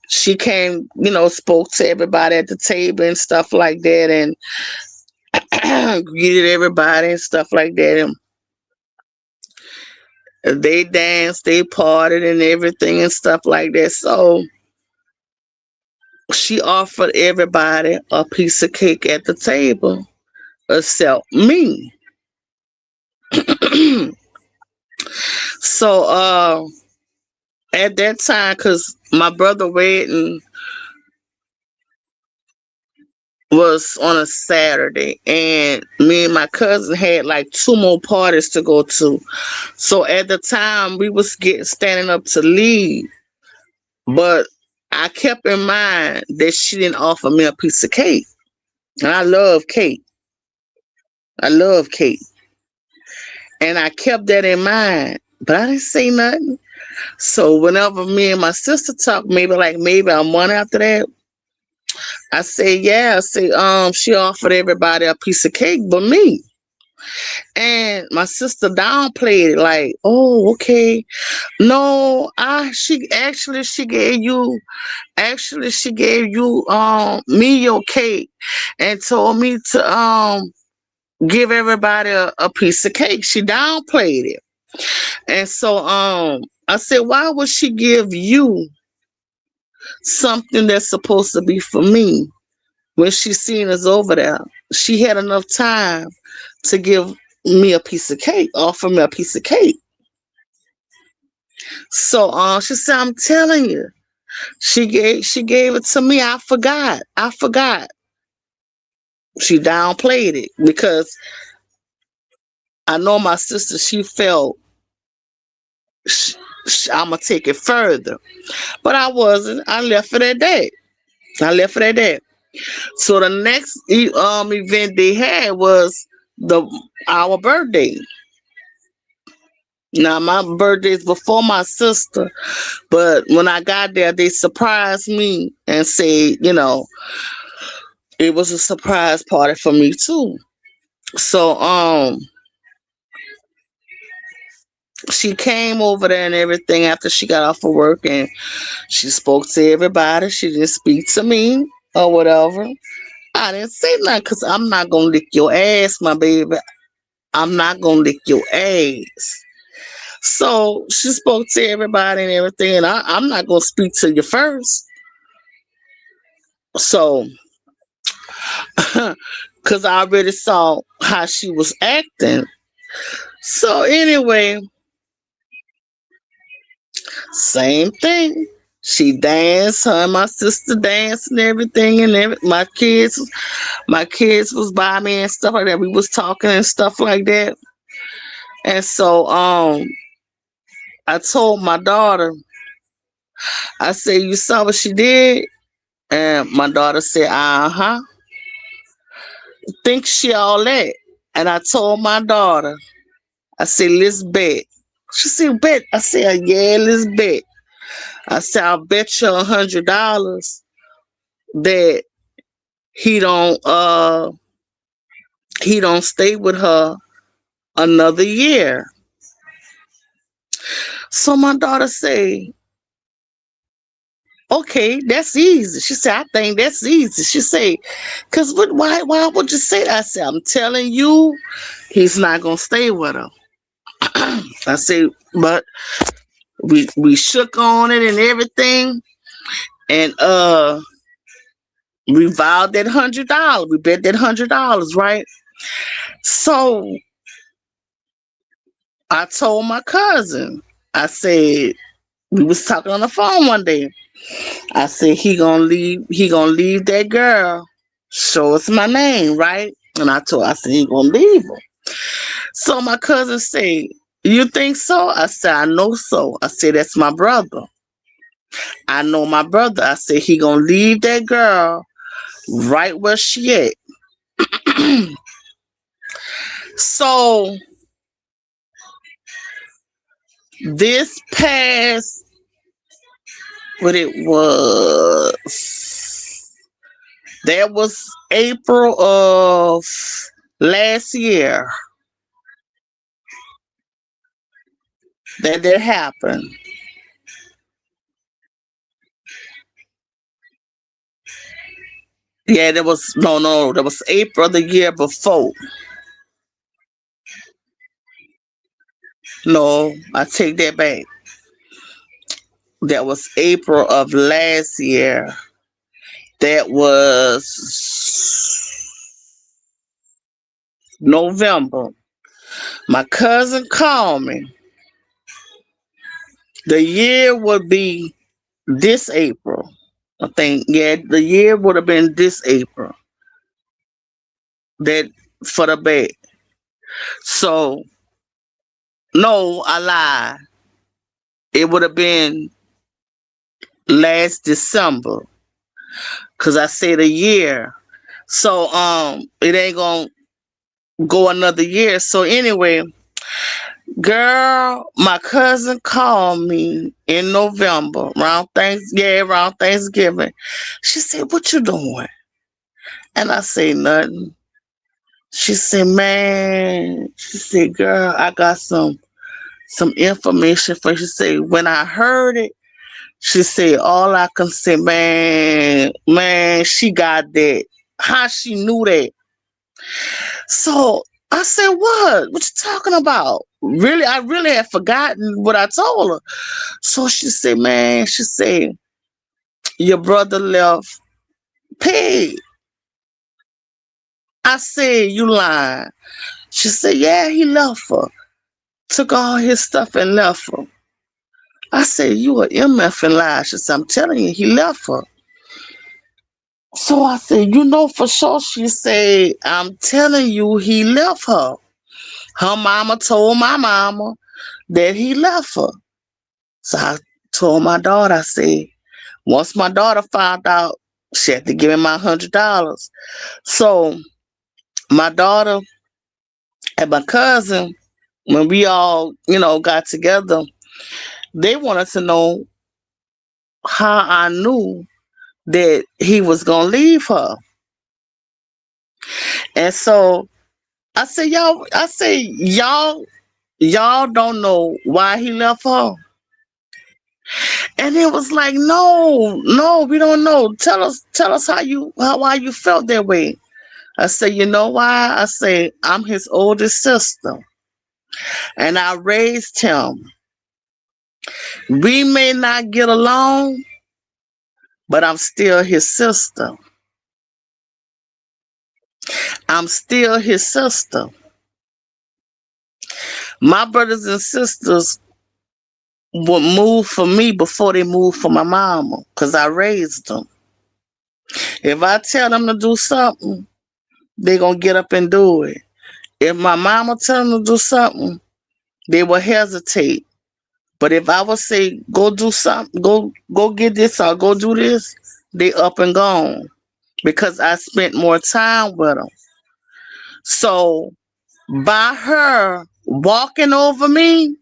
she came, spoke to everybody at the table and stuff like that, and greeted everybody and stuff like that, and they danced, they partied and everything and stuff like that. So she offered everybody a piece of cake at the table except me. So at that time, because my brother wedding was on a Saturday, and me and my cousin had like two more parties to go to. So at the time, we was standing up to leave, but I kept in mind that she didn't offer me a piece of cake, and I love cake. I love cake, and I kept that in mind, but I didn't say nothing. So whenever me and my sister talked, maybe a month after that, I say, yeah, I say, she offered everybody a piece of cake but me. And my sister downplayed it, like, oh, okay. No, she gave you me your cake and told me to give everybody a piece of cake. She downplayed it. And so I said, why would she give you something that's supposed to be for me when she seen us over there? She had enough time to give me a piece of cake, offer me a piece of cake. So she said, I'm telling you, she gave it to me. I forgot. I forgot. She downplayed it because I know my sister, she felt I'm gonna take it further, but I wasn't. I left it at that. I left it at that. So the next event they had was the our birthday. Now my birthday is before my sister, but when I got there, they surprised me and said, it was a surprise party for me too. So she came over there and everything after she got off of work, and she spoke to everybody. She didn't speak to me or whatever. I didn't say nothing because I'm not gonna lick your ass, my baby. I'm not gonna lick your ass. So she spoke to everybody and everything, and I'm not gonna speak to you first. So, because I already saw how she was acting. So anyway, same thing. She danced, her and my sister danced and everything, and my kids was by me and stuff like that. We was talking and stuff like that. And so I told my daughter, I said, you saw what she did? And my daughter said, uh-huh. Think she all that? And I told my daughter, I said, let's bet. She said, bet. I said, yeah, let's bet. I said, I'll bet you $100 that he don't uh he don't stay with her another year. So my daughter say, okay, that's easy. She said, I think that's easy. She said, cause why would you say that? I said, I'm telling you, he's not gonna stay with her. I said, but we shook on it and everything, and we vowed that $100. We bet that $100, right? So I told my cousin, I said, we was talking on the phone one day. I said he gonna leave that girl. Show us my name, right? And I said he gonna leave her. So my cousin said, you think so? I said, I know so. I said, that's my brother. I know my brother. I said he gonna leave that girl right where she at. So this past what it was, that was April of last year that happened. Yeah, there was no, that was April the year before. No, I take that back. That was April of last year. That was November. My cousin called me. The year would be this April. I think, yeah, the year would have been this April. That for the bet. So, no, I lied. It would have been last December. Cause I said a year. So it ain't gonna go another year. So anyway, girl, my cousin called me in November around Thanksgiving. She said, what you doing? And I say nothing. She said, man, she said, girl, I got some information for you. She said, when I heard it, she said, all I can say, man, she got that. How she knew that? So I said, what? What you talking about? Really, I really had forgotten what I told her. So she said, man, she said, your brother left paid. I said, you lying. She said, yeah, he left her. Took all his stuff and left her. I said, you a MF and lie. She said, I'm telling you, he left her. So I said, you know for sure? She said, I'm telling you, he left her. Her mama told my mama that he left her. So I told my daughter, I said, once my daughter found out, she had to give me my $100. So my daughter and my cousin, when we all, got together, they wanted to know how I knew that he was gonna leave her. And so y'all don't know why he left her. And it was like, no, we don't know. Tell us why you felt that way. I said, you know why? I say, I'm his oldest sister. And I raised him. We may not get along, but I'm still his sister. I'm still his sister. My brothers and sisters would move for me before they moved for my mama, because I raised them. If I tell them to do something, they going to get up and do it. If my mama tell them to do something, they will hesitate. But if I would say, go do something, go get this or go do this, they up and gone because I spent more time with them. So by her walking over me,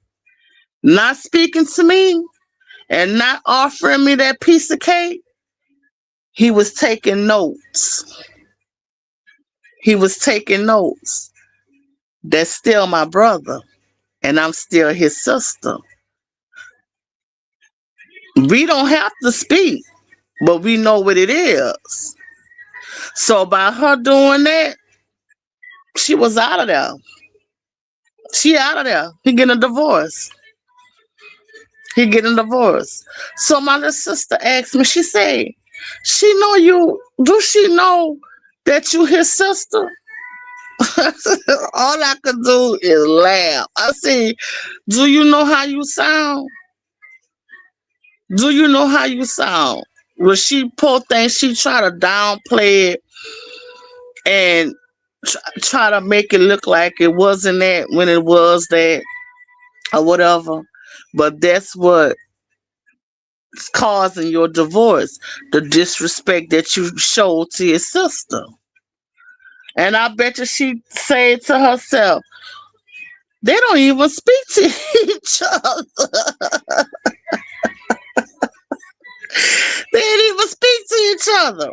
not speaking to me, and not offering me that piece of cake, he was taking notes. He was taking notes. That's still my brother, and I'm still his sister. We don't have to speak, but we know what it is. So by her doing that, she was out of there. She out of there. He getting a divorce. He getting a divorce. So my little sister asked me, she said, she know you, do she know that you his sister? All I could do is laugh. I said, do you know how you sound? Do you know how you sound? When she poor thing, she try to downplay it and try to make it look like it wasn't that when it was that or whatever. But that's what's causing your divorce, the disrespect that you showed to your sister. And I bet you she said to herself, they don't even speak to each other. They didn't even speak to each other.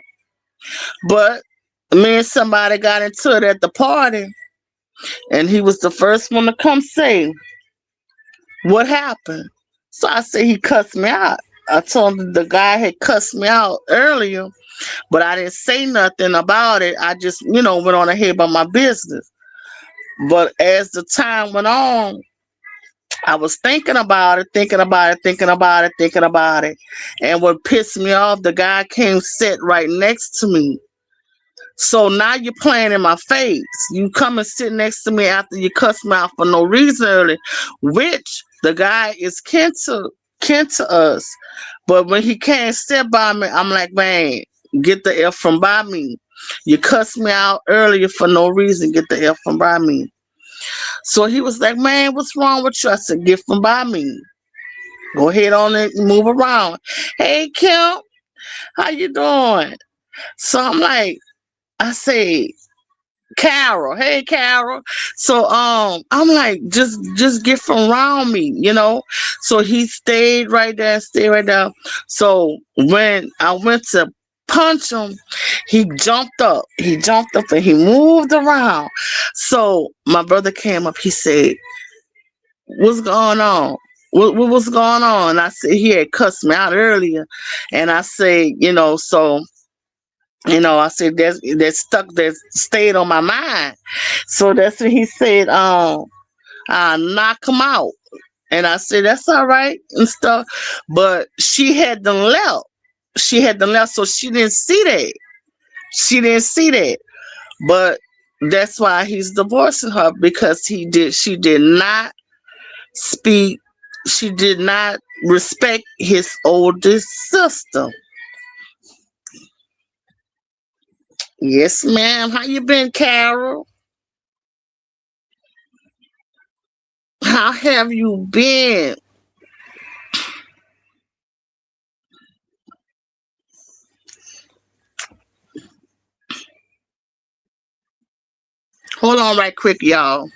But me and somebody got into it at the party, and he was the first one to come say, what happened? So I said he cussed me out. I told him the guy had cussed me out earlier, but I didn't say nothing about it. I just, went on ahead about my business. But as the time went on, I was thinking about it, thinking about it, thinking about it, thinking about it. And what pissed me off, the guy came sit right next to me. So now you're playing in my face. You come and sit next to me after you cuss me out for no reason early, which the guy is kin to us. But when he can't sit by me, I'm like, man, get the F from by me. You cussed me out earlier for no reason. Get the F from by me. So he was like, man, what's wrong with you? I said, get from by me. Go ahead on and move around. Hey, Kim, how you doing? So I'm like, I say, Carol, hey Carol. So I'm like, just get from around me. So he stayed right there, stayed right there. So when I went to punch him, he jumped up. He jumped up and he moved around. So my brother came up, he said, what's going on? What's going on? I said he had cussed me out earlier. And I said, so I said that stayed on my mind. So that's when he said, I knock him out. And I said, that's all right and stuff. But she had them left. She had them left, so she didn't see that. She didn't see that. But that's why he's divorcing her, because she did not speak, she did not respect his oldest sister. Yes, ma'am. How you been, Carol? How have you been? Hold on right quick, y'all.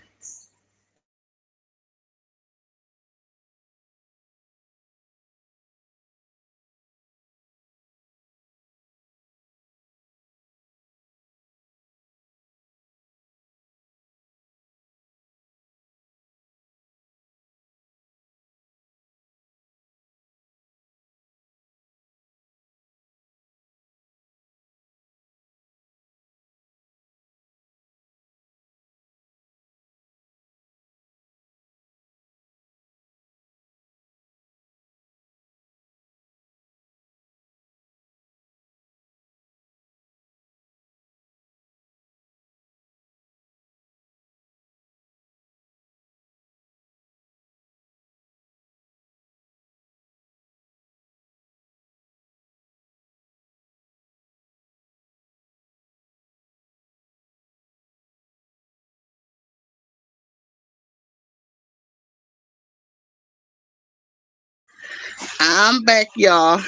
I'm back, y'all.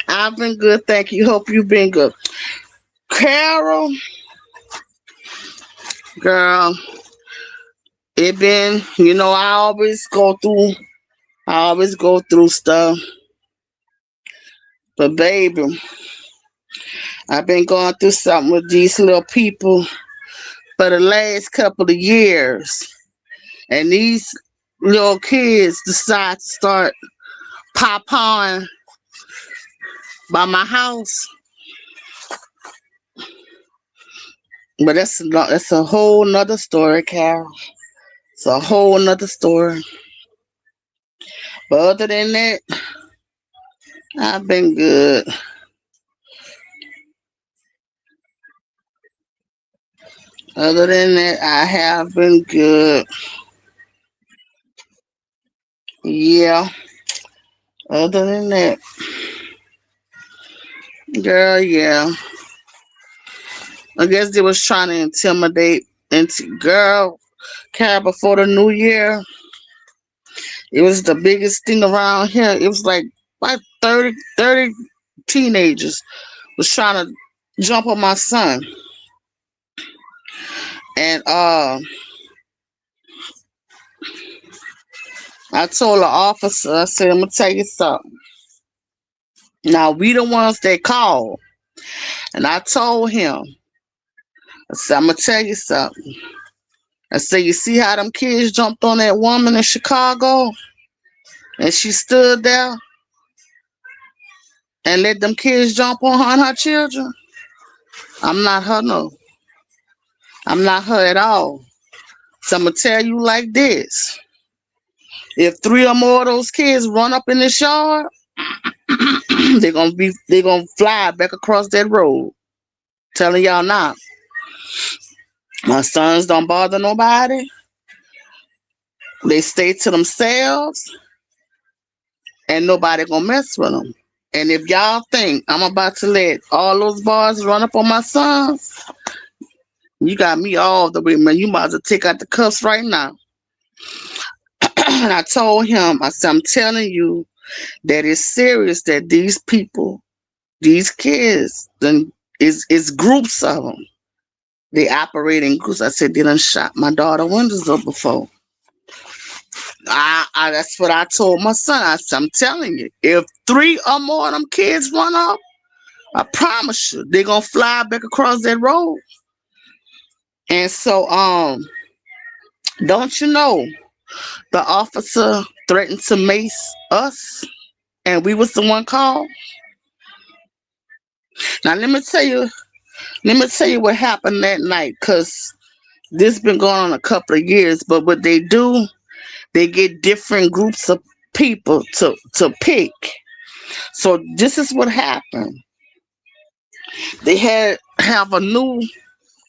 I've been good, thank you. Hope you've been good. Carol, girl, it been, I always go through stuff. But baby, I've been going through something with these little people for the last couple of years. And these little kids decide to start pop on by my house. But that's a whole nother story, Carol. It's a whole nother story. But other than that, I've been good. Other than that, I have been good. Yeah. Other than that, girl, yeah. I guess they was trying to intimidate. Girl, Carol, before the new year, it was the biggest thing around here. It was like 30 teenagers was trying to jump on my son. And I told the officer, I said, I'm gonna tell you something. Now we the ones that called. And I told him, I said, I'm gonna tell you something. I said, you see how them kids jumped on that woman in Chicago? And she stood there and let them kids jump on her and her children? I'm not her, no. I'm not her at all. So I'm gonna tell you like this. If three or more of those kids run up in this yard, they're gonna fly back across that road. Telling y'all now. My sons don't bother nobody. They stay to themselves, and nobody gonna mess with them. And if y'all think I'm about to let all those boys run up on my sons, you got me all the way, man. You might as well take out the cuffs right now. And I told him, I said, I'm telling you that it's serious that these people, these kids, then it's groups of them. They operate in groups. I said, they done shot my daughter windows up before. That's what I told my son. I said, I'm telling you, if three or more of them kids run up, I promise you, they're gonna fly back across that road. And so, don't you know, the officer threatened to mace us, and we was the one called. Now let me tell you. Let me tell you what happened that night, cause this been going on a couple of years. But what they do, they get different groups of people to pick. So this is what happened. They have a new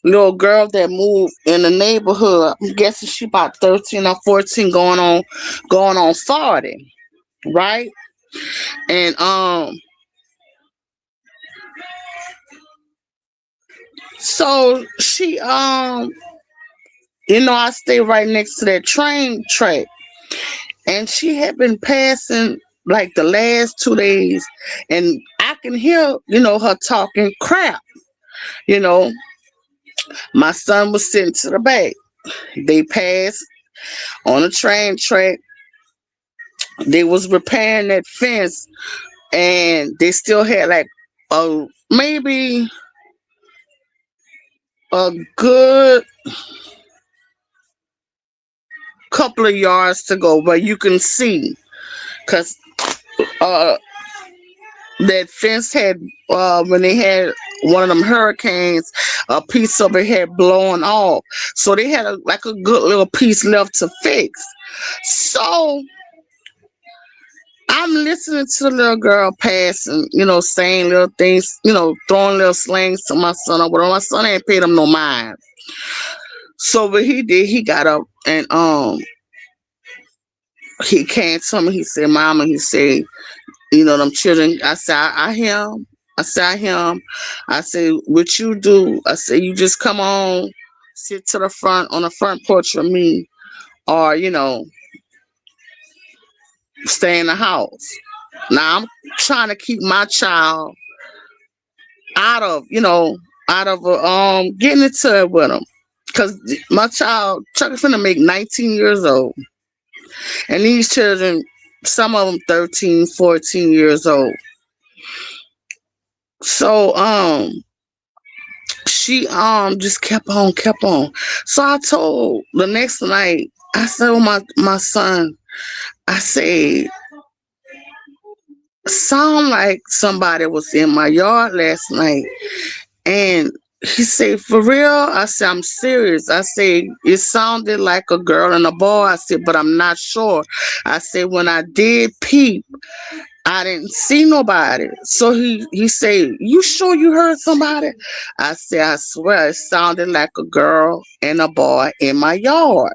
little girl that moved in the neighborhood. I'm guessing she about 13 or 14, going on 40, right? And so she I stay right next to that train track, and she had been passing like the last 2 days, and I can hear her talking crap. You know, my son was sitting to the back. They passed on the train track. They was repairing that fence, and they still had like maybe a good couple of yards to go, but you can see because uh that fence had when they had one of them hurricanes, a piece of it had blown off, so they had like a good little piece left to fix. So I'm listening to the little girl passing, saying little things, throwing little slings to my son or whatever. My son ain't paid him no mind. So what he did, he got up and he came to me. He said, "Mama," he said, "them children." I said, "I hear 'em." I said, "I hear 'em." I said, "What you do?" I said, "You just come on, sit to the front on the front porch with me, or stay in the house." Now I'm trying to keep my child out of getting into it with him, because my child Chuck is finna make 19 years old, and these children, some of them 13, 14 years old. So she just kept on. So I told the next night, I said, "Oh, my son," I said, "Sound like somebody was in my yard last night." And he said, "For real?" I said, "I'm serious." I said, "It sounded like a girl and a boy." I said, "But I'm not sure." I said, "When I did peep, I didn't see nobody." So he said, "You sure you heard somebody?" I said, "I swear it sounded like a girl and a boy in my yard."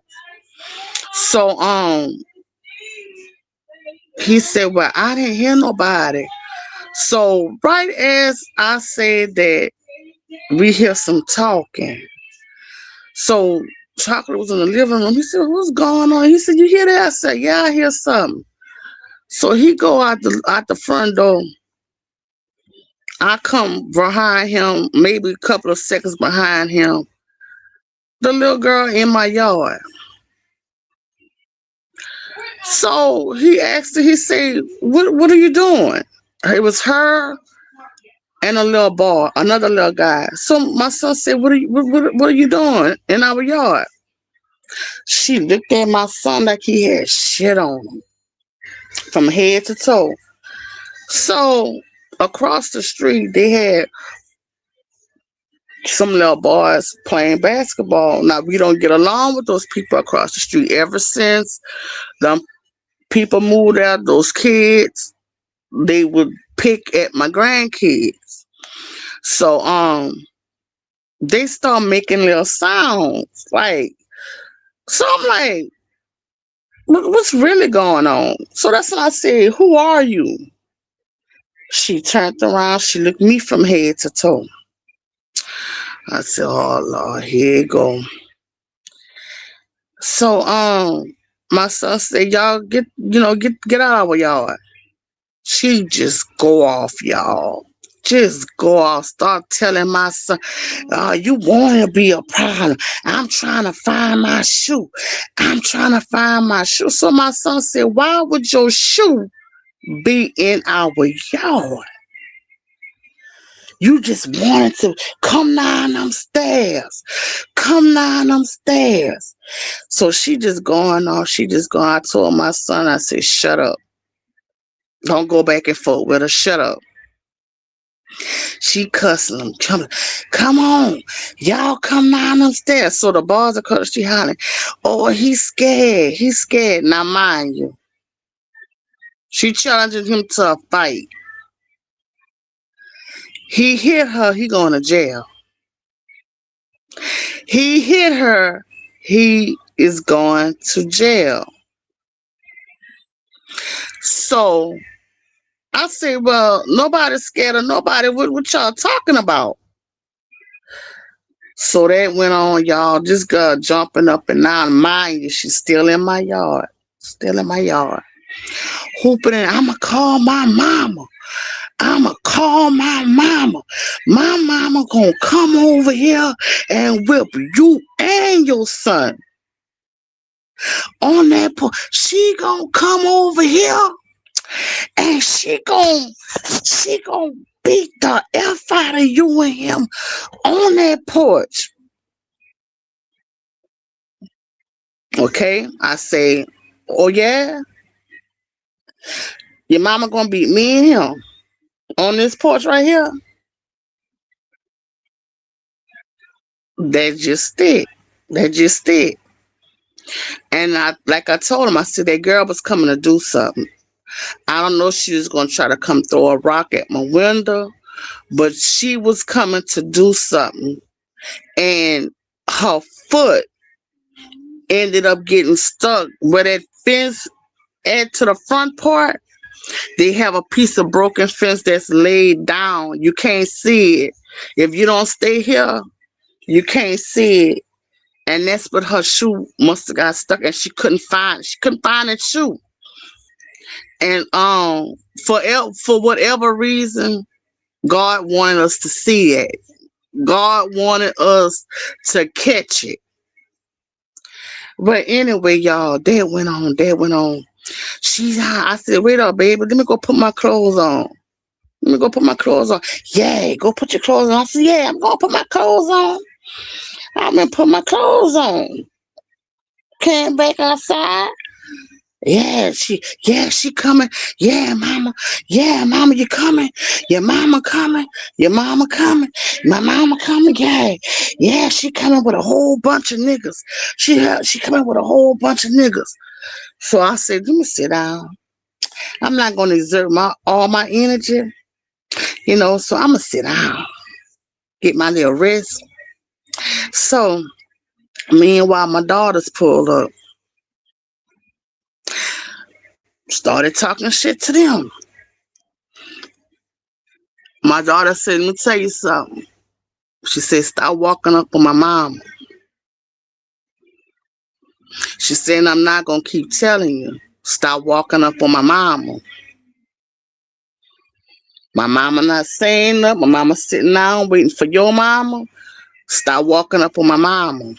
So he said, "Well, I didn't hear nobody." So right as I said that, we hear some talking. So Chocolate was in the living room. He said, "What's going on?" He said, "You hear that?" I said, "Yeah, I hear something." So he go out the front door. I come behind him, maybe a couple of seconds behind him. The little girl in my yard. So he asked her, he said, "What are you doing?" It was her and a little boy, another little guy. So my son said, what are you doing in our yard?" She looked at my son like he had shit on him from head to toe. So across the street, they had some little boys playing basketball. Now, we don't get along with those people across the street. Ever since them people moved out, those kids, they would pick at my grandkids. So they start making little sounds like, so I'm like, what's really going on? So that's when I said, "Who are you?" She turned around, she looked me from head to toe. I said, "Oh Lord, here you go." So my son said, "Y'all get out of our yard." She just go off, y'all. Just go off. Start telling my son, "You want to be a problem. I'm trying to find my shoe. I'm trying to find my shoe." So my son said, "Why would your shoe be in our yard? You just wanted to come down them stairs. Come down them stairs." So she just going off. She just going. I told my son, I said, "Shut up. Don't go back and forth with her. Shut up." She cussing him, come on, y'all come down them stairs. So the boys across the street hollering, oh, he's scared, he's scared. Now mind you, she challenging him to a fight. He hit her, he going to jail. He hit her, he is going to jail. So I say, well, nobody's scared of nobody. What y'all talking about? So that went on, y'all. This girl jumping up and down. Mind you, she's still in my yard. Still in my yard. Hooping and I'ma call my mama. I'ma call my mama. My mama gonna come over here and whip you and your son. On that point, she gonna come over here and she gonna beat the F out of you and him on that porch. Okay, I say, oh yeah, your mama gonna beat me and him on this porch right here. That's just it. That's just it. And like I told him, I said that girl was coming to do something. I don't know if she was gonna try to come throw a rock at my window, but she was coming to do something. And her foot ended up getting stuck where that fence add to the front part. They have a piece of broken fence that's laid down. You can't see it. If you don't stay here, you can't see it. And that's what her shoe must have got stuck and she couldn't find that shoe. And for whatever reason, God wanted us to see it. God wanted us to catch it. But anyway, y'all, that went on. I said, wait up, baby. Let me go put my clothes on. Yeah, go put your clothes on. I said, yeah, I'm going to put my clothes on. I'm going to put my clothes on. Came back outside. Yeah, she coming. Yeah, mama, you coming. Your mama coming. My mama coming. Yeah, she coming with a whole bunch of niggas. She coming with a whole bunch of niggas. So I said, let me sit down. I'm not going to exert all my energy, so I'm going to sit down, get my little rest. So, meanwhile, my daughters pulled up, started talking shit to them. My daughter said, let me tell you something. She said, stop walking up on my mama. She said, I'm not going to keep telling you. Stop walking up on my mama. My mama not saying nothing. My mama sitting down waiting for your mama. Stop walking up on my mama.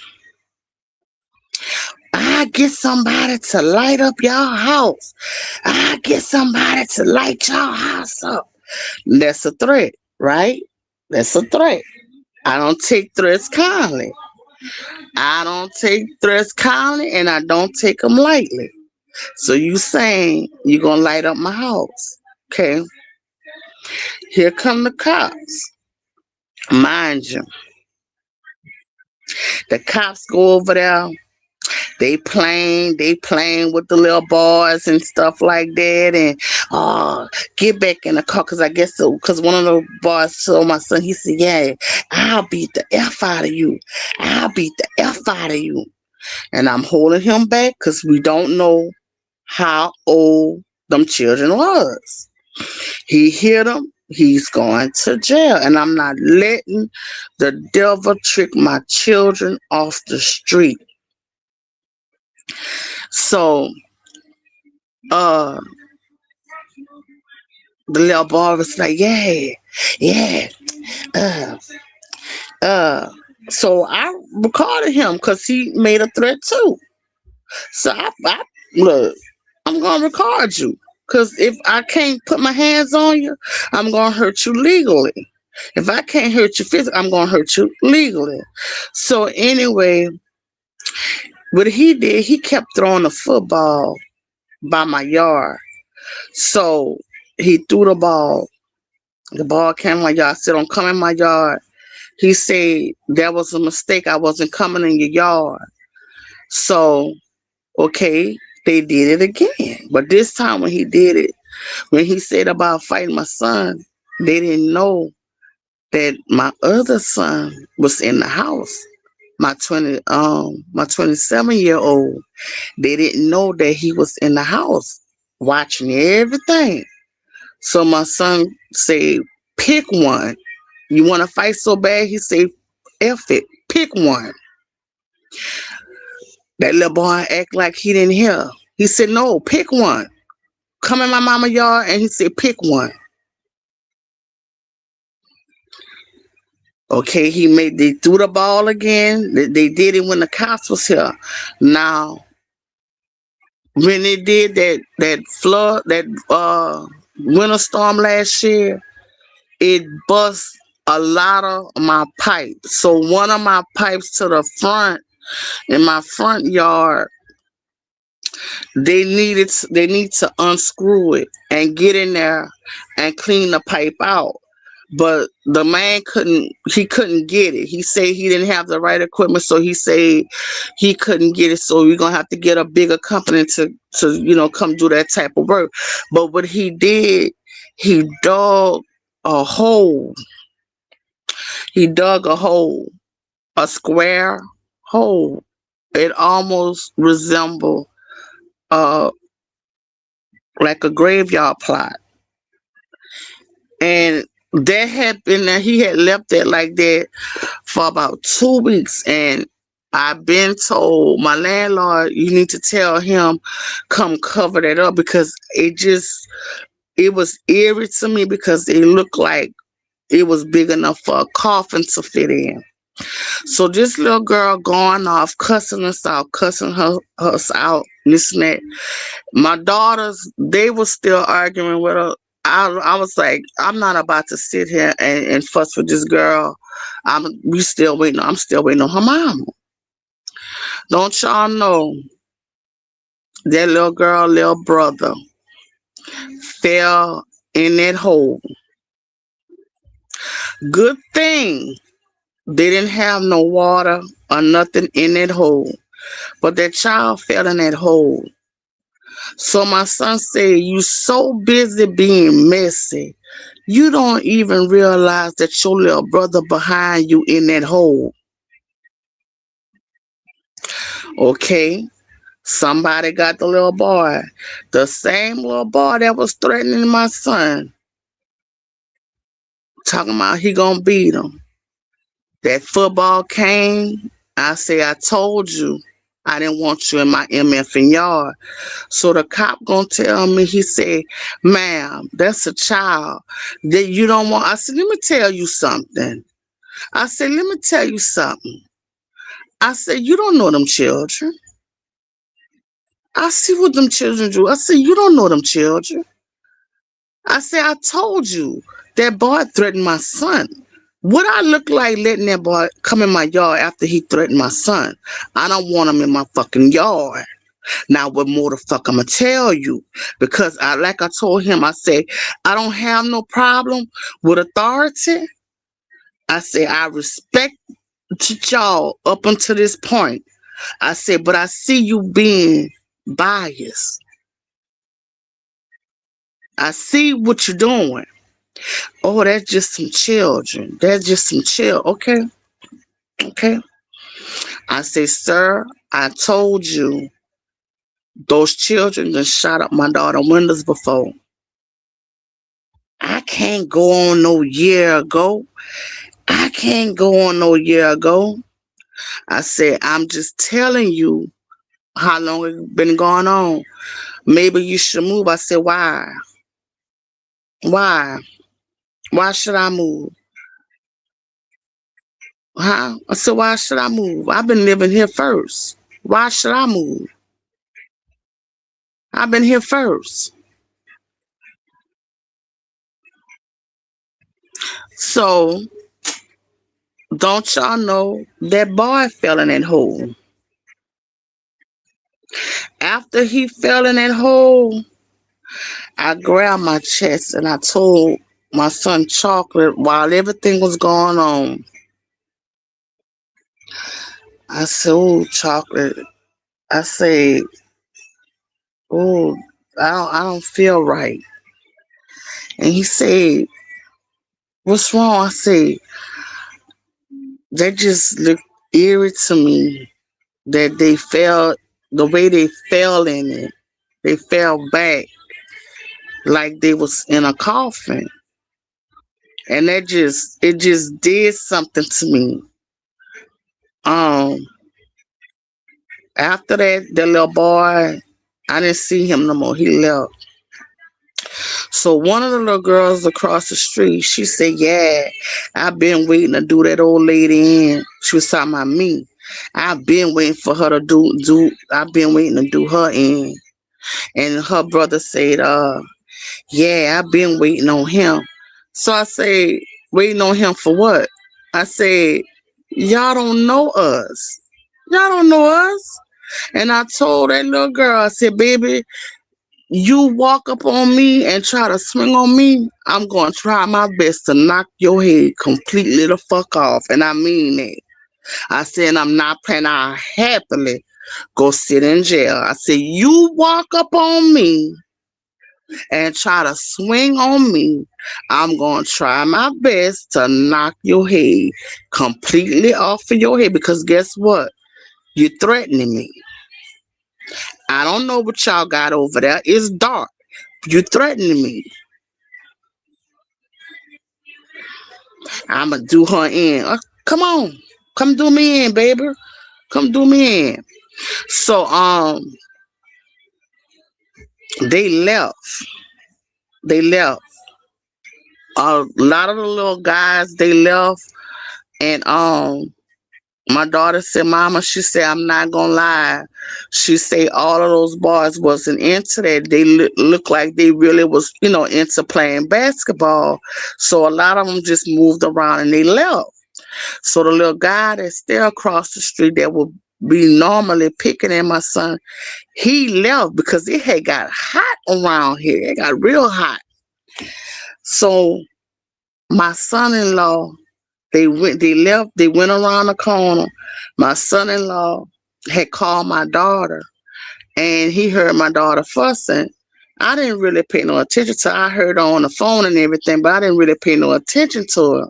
I get somebody to light up y'all house. I get somebody to light y'all house up. That's a threat, right? That's a threat. I don't take threats kindly. And I don't take them lightly. So you saying you're going to light up my house. Okay. Here come the cops. Mind you, the cops go over there. They playing with the little boys and stuff like that, and get back in the car, because I guess so, because one of the boys told my son, he said, yeah, I'll beat the F out of you. And I'm holding him back because we don't know how old them children was. He hit him. He's going to jail, and I'm not letting the devil trick my children off the street. So, the little boy was like, yeah. So I recorded him because he made a threat too. So I look, I'm gonna record you, because if I can't put my hands on you, I'm gonna hurt you legally. If I can't hurt you physically, I'm gonna hurt you legally. So anyway, what he did, he kept throwing the football by my yard. So he threw the ball. The boy came in my yard. I said, don't come in my yard. He said, that was a mistake. I wasn't coming in your yard. So, okay, they did it again. But this time when he did it, when he said about fighting my son, they didn't know that my other son was in the house. My 27-year-old. They didn't know that he was in the house watching everything. So my son said, pick one. You want to fight so bad? He said, F it, pick one. That little boy act like he didn't hear. He said, no, pick one. Come in my mama yard, and he said, pick one. Okay, they threw the ball again. They did it when the cops was here. Now, when they did that flood, that winter storm last year, it bust a lot of my pipes. So one of my pipes to the front in my front yard, they need to unscrew it and get in there and clean the pipe out. But the man couldn't get it. He said he didn't have the right equipment, so he said he couldn't get it. So we're gonna have to get a bigger company to come do that type of work. But what he did, he dug a hole. He dug a hole, a square hole. It almost resembled uh like a graveyard plot. And that had been that he had left it like that for about 2 weeks. And I've been told my landlord, you need to tell him come cover that up, because it was eerie to me, because it looked like it was big enough for a coffin to fit in. So this little girl going off, cussing us out, this and that. My daughters, they were still arguing with her. I was like, I'm not about to sit here and fuss with this girl. I'm still waiting on her mama. Don't y'all know that little girl, little brother fell in that hole. Good thing they didn't have no water or nothing in that hole. But that child fell in that hole. So my son said, you so busy being messy, you don't even realize that your little brother behind you in that hole. Okay, somebody got the little boy. The same little boy that was threatening my son, talking about he gonna beat him. That football came. I say, I told you I didn't want you in my MFing yard. So the cop gonna tell me, he said, ma'am, that's a child that you don't want. I said, let me tell you something. I said, you don't know them children. I see what them children do. I said, you don't know them children. I said, I told you that boy threatened my son. What I look like letting that boy come in my yard after he threatened my son? I don't want him in my fucking yard. Now, what more the fuck I'ma tell you? Because like I told him, I said, I don't have no problem with authority. I said, I respect y'all up until this point. I said, but I see you being biased. I see what you're doing. Oh, that's just some children. That's just some Okay. Okay. I say, sir, I told you those children that shot up my daughter's windows before. I can't go on no year ago. I can't go on no year ago. I said, I'm just telling you how long it's been going on. Maybe you should move. I said, why? Why? Why should I move? Huh? I said, why should I move? I've been living here first. Why should I move? I've been here first. So, don't y'all know that boy fell in that hole? After he fell in that hole, I grabbed my chest and I told my son chocolate while everything was going on. I said, "Oh, chocolate." I said, "Oh, I don't feel right." And he said, "What's wrong?" I said, "That just looked eerie to me. That they fell the way they fell in it. They fell back like they was in a coffin." And it just did something to me. Um, After that, the little boy, I didn't see him no more. He left. So one of the little girls across the street, she said, "Yeah, I've been waiting to do that old lady in." She was talking about me. I've been waiting for her to do. I've been waiting to do her in. And her brother said, "Yeah, I've been waiting on him." So I said, "Waiting on him for what?" I said, "Y'all don't know us. Y'all don't know us." And I told that little girl, I said, "Baby, you walk up on me and try to swing on me, I'm going to try my best to knock your head completely the fuck off." And I mean that. I said, "I'm not playing. I'll happily go sit in jail." I said, "You walk up on me and try to swing on me, I'm going to try my best to knock your head completely off of your head, because guess what? You're threatening me. I don't know what y'all got over there. It's dark. You're threatening me. I'ma do her in. Come on. Come do me in, baby. Come do me in." So they left. They left. A lot of the little guys, they left. And my daughter said, "Mama," she said, "I'm not gonna lie." She said all of those boys wasn't into that. They looked like they really was, into playing basketball. So a lot of them just moved around and they left. So the little guy that's still across the street that would be normally picking at my son, he left because it had got hot around here. It got real hot. So my son-in-law, they left, they went around the corner. My son-in-law had called my daughter and he heard my daughter fussing. I didn't really pay no attention to her. I heard her on the phone and everything, but I didn't really pay no attention to her.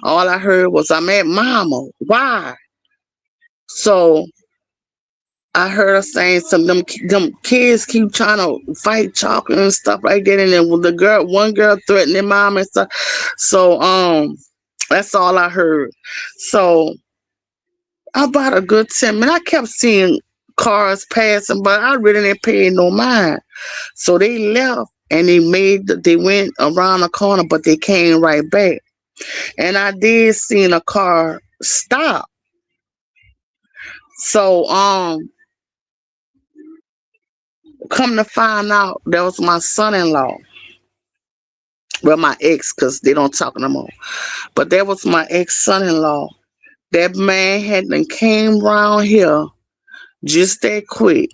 All I heard was, "I'm at mama. Why?" So I heard her saying some them kids keep trying to fight chocolate and stuff like that, and then one girl threatened their mom and stuff. So that's all I heard. So about a good 10 minutes, I kept seeing cars passing, but I really didn't pay no mind. So they left and they went around the corner, but they came right back. And I did see a car stop. So come to find out, that was my son-in-law. Well, my ex, because they don't talk no more. But that was my ex son-in-law. That man hadn't came round here just that quick.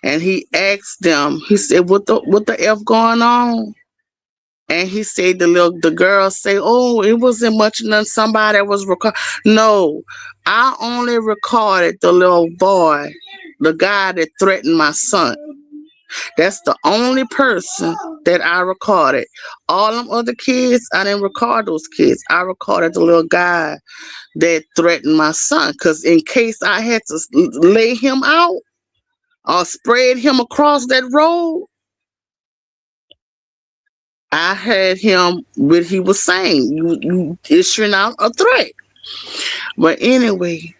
And he asked them, he said, what the F going on? And he said the girl say, "Oh, it wasn't much nothing. Somebody was recording." No, I only recorded the little boy, the guy that threatened my son. That's the only person that I recorded. All them other kids, I didn't record those kids. I recorded the little guy that threatened my son. Because in case I had to lay him out or spread him across that road, I had him what he was saying. You issuing out a threat. But anyway,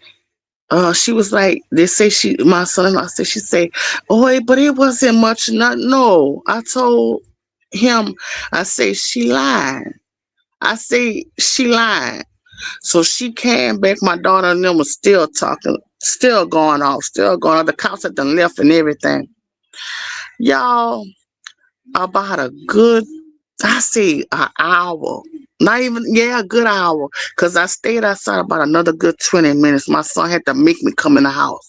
she was like, they say my son-in-law said, she said, "Oh, but it wasn't much, not no." I told him, I say, "She lied." I say, "She lied." So she came back, my daughter and them was still talking, still going off, still going off. The cops had done left and everything. Y'all, about a good, I say an hour. Not even, yeah, a good hour. Because I stayed outside about another good 20 minutes. My son had to make me come in the house.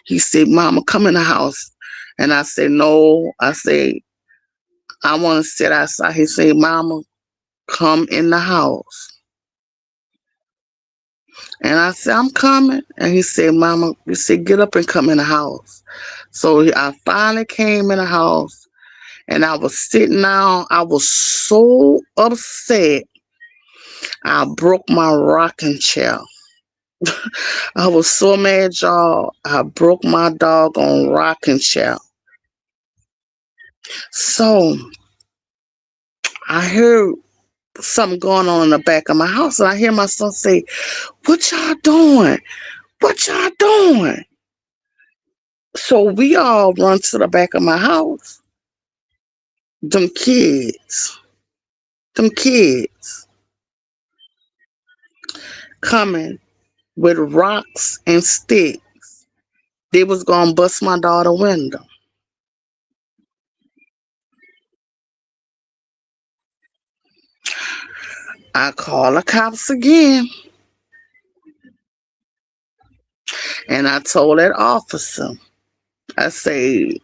He said, "Mama, come in the house." And I said, "No." I said, "I want to sit outside." He said, "Mama, come in the house. And I said, I'm coming. And he said, Mama, he said, get up and come in the house. So I finally came in the house and I was sitting down. I was so upset. I broke my rocking chair. I was so mad, y'all. I broke my doggone rocking chair. So I heard something going on in the back of my house. And I hear my son say, what y'all doing? What y'all doing? So we all run to the back of my house. Them kids, them kids coming with rocks and sticks. They was gonna bust my daughter window. I call the cops again, and I told that officer, I say,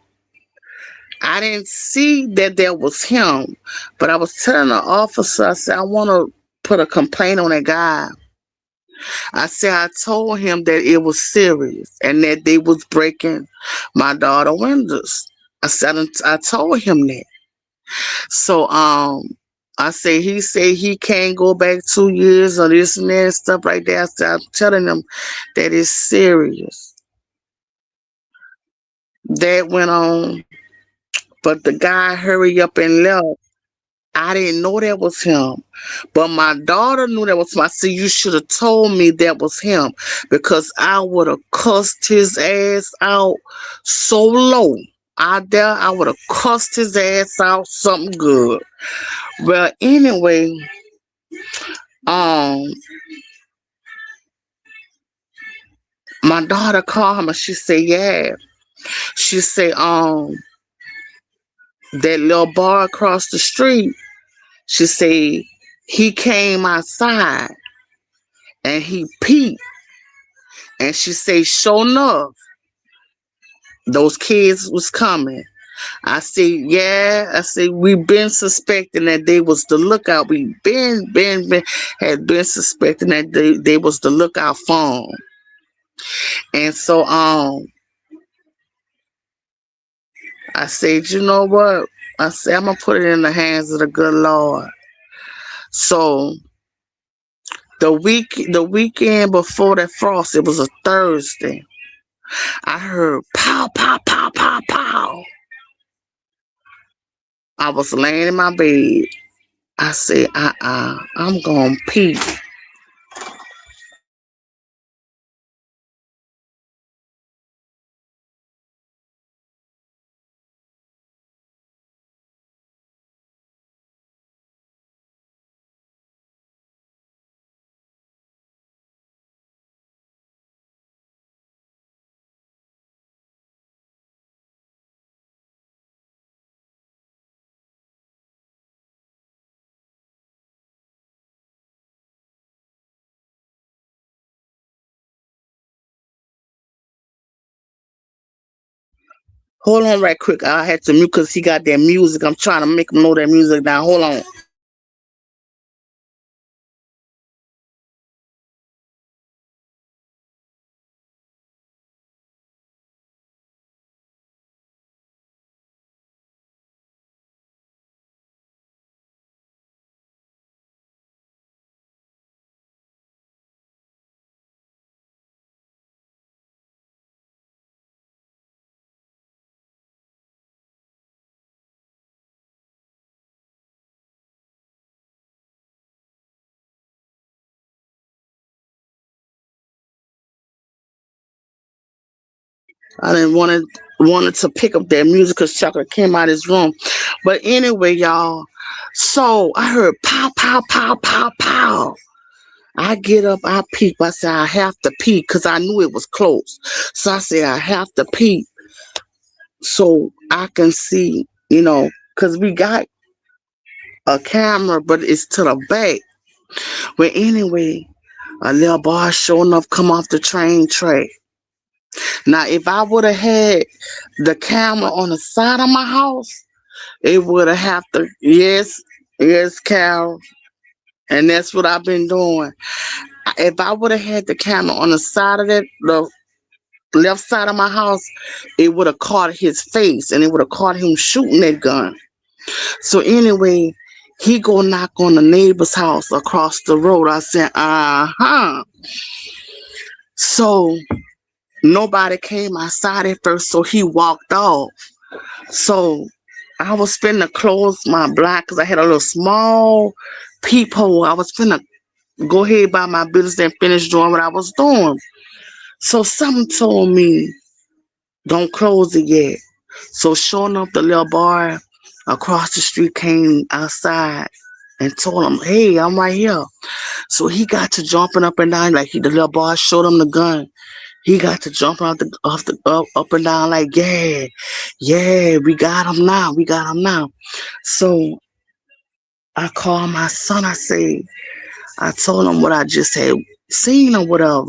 I didn't see that there was him, but I was telling the officer, I said, I want to put a complaint on that guy. I said, I told him that it was serious and that they was breaking my daughter windows. I said, I told him that. So, I say he said he can't go back 2 years or this and that and stuff like that. I said, I'm telling him that it's serious. That went on, but the guy hurried up and left. I didn't know that was him, but my daughter knew that was him. I said, you should have told me that was him because I would have cussed his ass out so low. I would have cussed his ass out something good. Well, anyway, um, my daughter called him and she said, yeah. She said, that little bar across the street, she said, he came outside and he peeped. And she said, sure enough, those kids was coming. I said, yeah. I said, we been suspecting that they was the lookout. We had been suspecting that they was the lookout for 'em. And so I said, you know what? I said, I'm gonna put it in the hands of the good Lord. So the weekend before that frost, it was a Thursday. I heard pow, pow, pow, pow, pow. I was laying in my bed. I said, I'm gonna pee. Hold on right quick. I had to mute because he got that music. I'm trying to make him know that music now. Hold on. I didn't wanted to pick up that music because Chocolate came out of his room. But anyway, y'all. So I heard pow, pow, pow, pow, pow. I get up, I peep. I said, I have to peep because I knew it was close. So I said, I have to peep so I can see, because we got a camera, but it's to the back. But anyway, a little boy sure enough come off the train track. Now, if I would have had the camera on the side of my house, it would have to, yes, Carol. And that's what I've been doing. If I would have had the camera on the side of the left side of my house, it would have caught his face and it would have caught him shooting that gun. So anyway, he go knock on the neighbor's house across the road. I said, uh-huh. So nobody came outside at first, so he walked off. So I was finna close my blind because I had a little small peephole. I was finna go ahead by my business and finish doing what I was doing. So something told me, don't close it yet. So sure enough, the little boy across the street came outside and told him, hey, I'm right here. So he got to jumping up and down like the little boy showed him the gun. He got to jumping up and down like, yeah, yeah, we got him now. We got him now. So I called my son. I told him what I just had seen or whatever.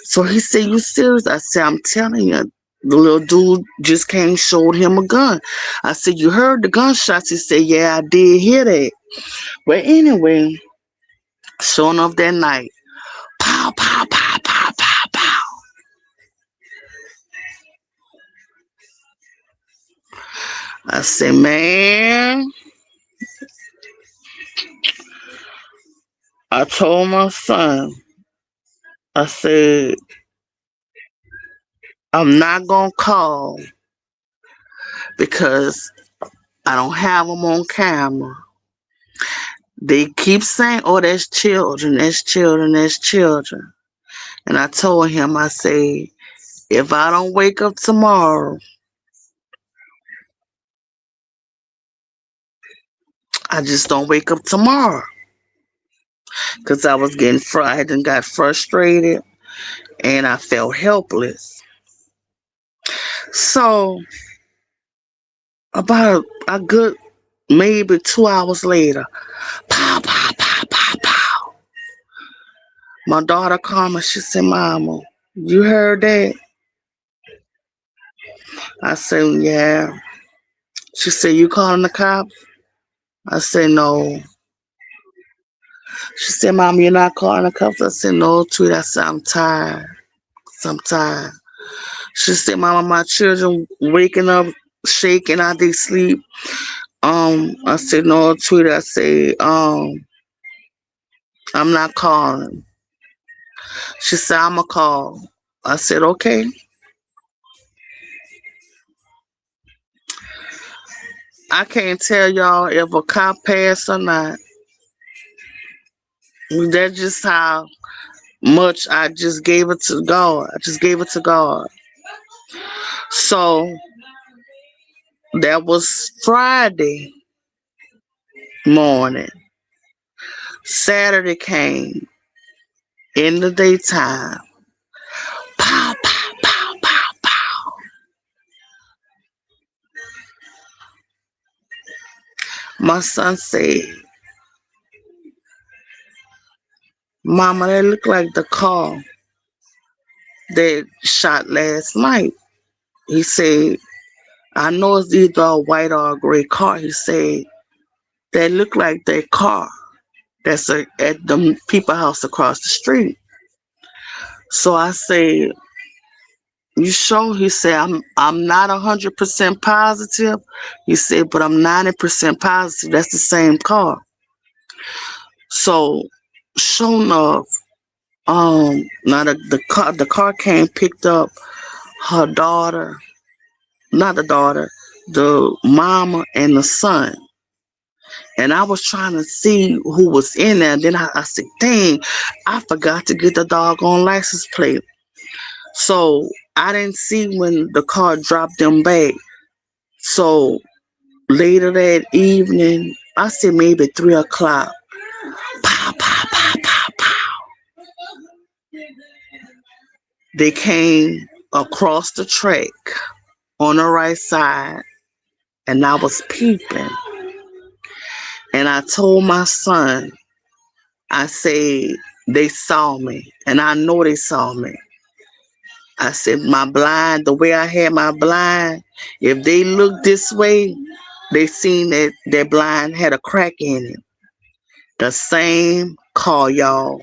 So he said, you serious? I said, I'm telling you, the little dude just came, showed him a gun. I said, you heard the gunshots? He said, yeah, I did hear that. Well, anyway, sure enough that night, pow, pow, pow, pow, pow, pow. I said, man, I told my son, I said, I'm not going to call because I don't have them on camera. They keep saying, oh, that's children, that's children, that's children. And I told him, I say, if I don't wake up tomorrow, I just don't wake up tomorrow. Because I was getting fried and got frustrated and I felt helpless. So about a good maybe 2 hours later, pow, pow, pow, pow, pow. My daughter called me. She said, Mama, you heard that? I said, yeah. She said, you calling the cops? I said, no. She said, Mama, you're not calling the cops? I said, no, tweet. I said, I'm tired. I'm tired. She said, Mama, my children waking up, shaking out they sleep. I said, no, tweet. I said, I'm not calling. She said, I'ma call. I said, okay. I can't tell y'all if a cop passed or not. That's just how much I just gave it to God. I just gave it to God. So that was Friday morning. Saturday came in the daytime. Pow, pow, pow, pow, pow. My son said, Mama, that looked like the car that shot last night. He said, I know it's either a white or a gray car. He said, that looked like that car that's at the people house across the street. So I said, you sure? He said, I'm not 100% positive. He said, but I'm 90% positive that's the same car. So sure enough, now the car came, picked up her daughter, not the daughter, the mama and the son. And I was trying to see who was in there. And then I said, dang, I forgot to get the doggone license plate. So I didn't see when the car dropped them back. So later that evening, I said maybe 3 o'clock. Pow, pow, pow, pow, pow. They came across the track on the right side, and I was peeping. And I told my son, I said, they saw me, and I know they saw me. I said, my blind, the way I had my blind, if they looked this way, they seen that their blind had a crack in it. The same car, y'all.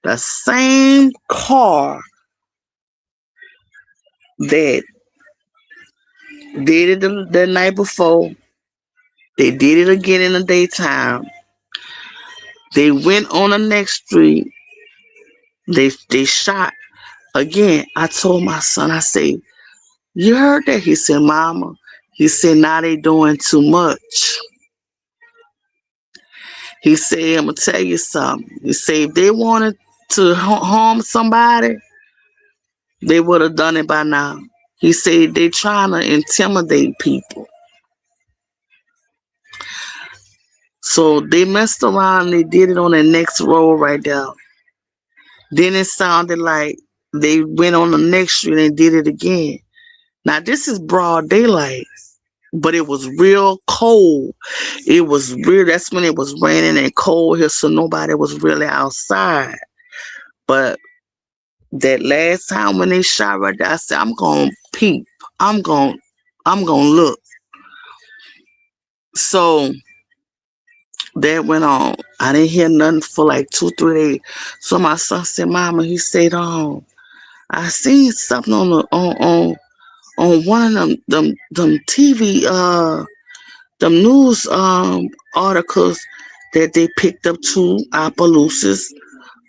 The same car that did it the night before. They did it again in the daytime. They went on the next street. They shot again. I told my son, I said, you heard that? He said, Mama. He said, now they doing too much. He said, I'm gonna tell you something. He said if they wanted to harm somebody, they would have done it by now. He said they trying to intimidate people. So they messed around and they did it on the next road right there. Then it sounded like they went on the next street and did it again. Now this is broad daylight, but it was real cold. It was real. That's when it was raining and cold here, so nobody was really outside. But that last time when they shot right there, I said, I'm gonna peep. I'm gonna look. So that went on. I didn't hear nothing for like 2, 3 days. So my son said, Mama, he said, I seen something on the on one of them TV them news articles that they picked up 2 Appaloosas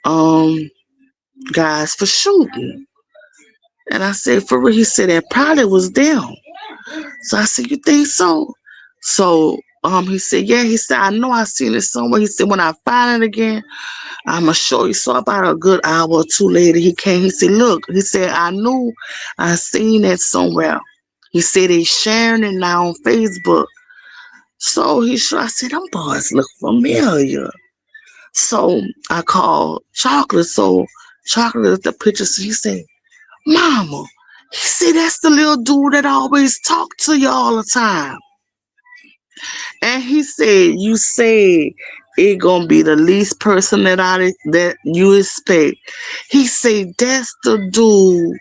um guys for shooting. And I said, for real? He said that probably was them. So I said, you think so? So he said, yeah. He said, I know I seen it somewhere. He said, when I find it again, I'ma show you. So about a good hour or 2 later, he came. He said, look. He said, I knew I seen it somewhere. He said they sharing it now on Facebook. So he sure. I said, them boys look familiar. So I called Chocolate. So Chocolate looked at the pictures. He said, Mama, he said that's the little dude that always talk to you all the time. And he said, you said it gonna be the least person that you expect. He said that's the dude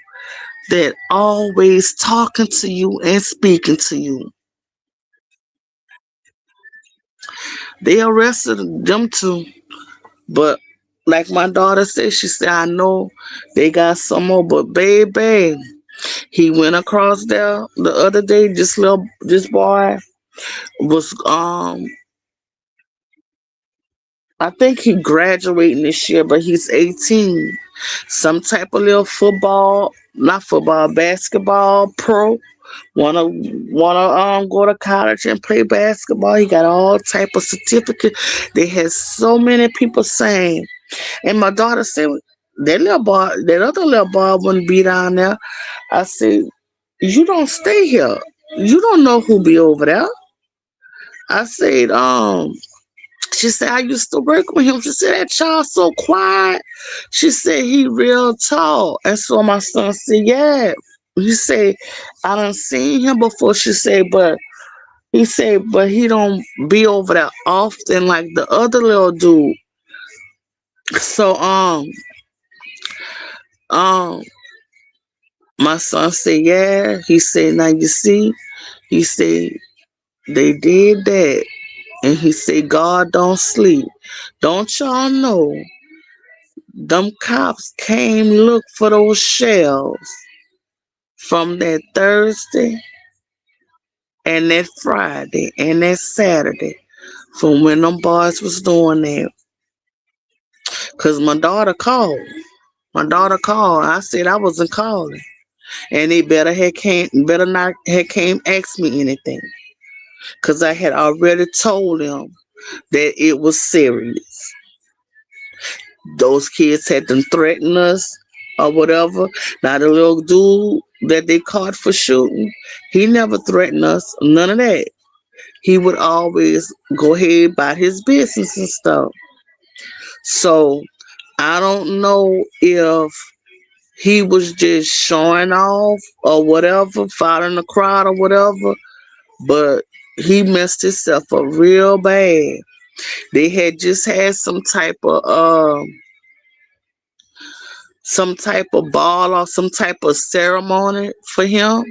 that always talking to you and speaking to you. They arrested them too, but like my daughter said, she said, I know they got some more, but baby, he went across there the other day. This boy was I think he graduating this year, but he's 18. Some type of little football, not football, basketball pro. Wanna go to college and play basketball. He got all type of certificate. They had so many people saying, and my daughter said that other little boy wouldn't be down there. I said, you don't stay here. You don't know who be over there. I said, she said, I used to work with him. She said, that child so quiet. She said, he real tall. And so my son said, yeah. He said, I done seen him before. She said, but he said, but he don't be over there often like the other little dude. So um my son said, yeah. He said, now you see, he said, they did that. And he said, God don't sleep. Don't y'all know them cops came look for those shells from that Thursday and that Friday and that Saturday from when them boys was doing that. Cause my daughter called. My daughter called. I said I wasn't calling. And they better not had came ask me anything. Cause I had already told them that it was serious. Those kids had them threaten us or whatever. Now the little dude that they caught for shooting, he never threatened us, none of that. He would always go ahead about his business and stuff. So I don't know if he was just showing off or whatever, following the crowd or whatever, but he messed himself up real bad. They had just had some type of ball or some type of ceremony for him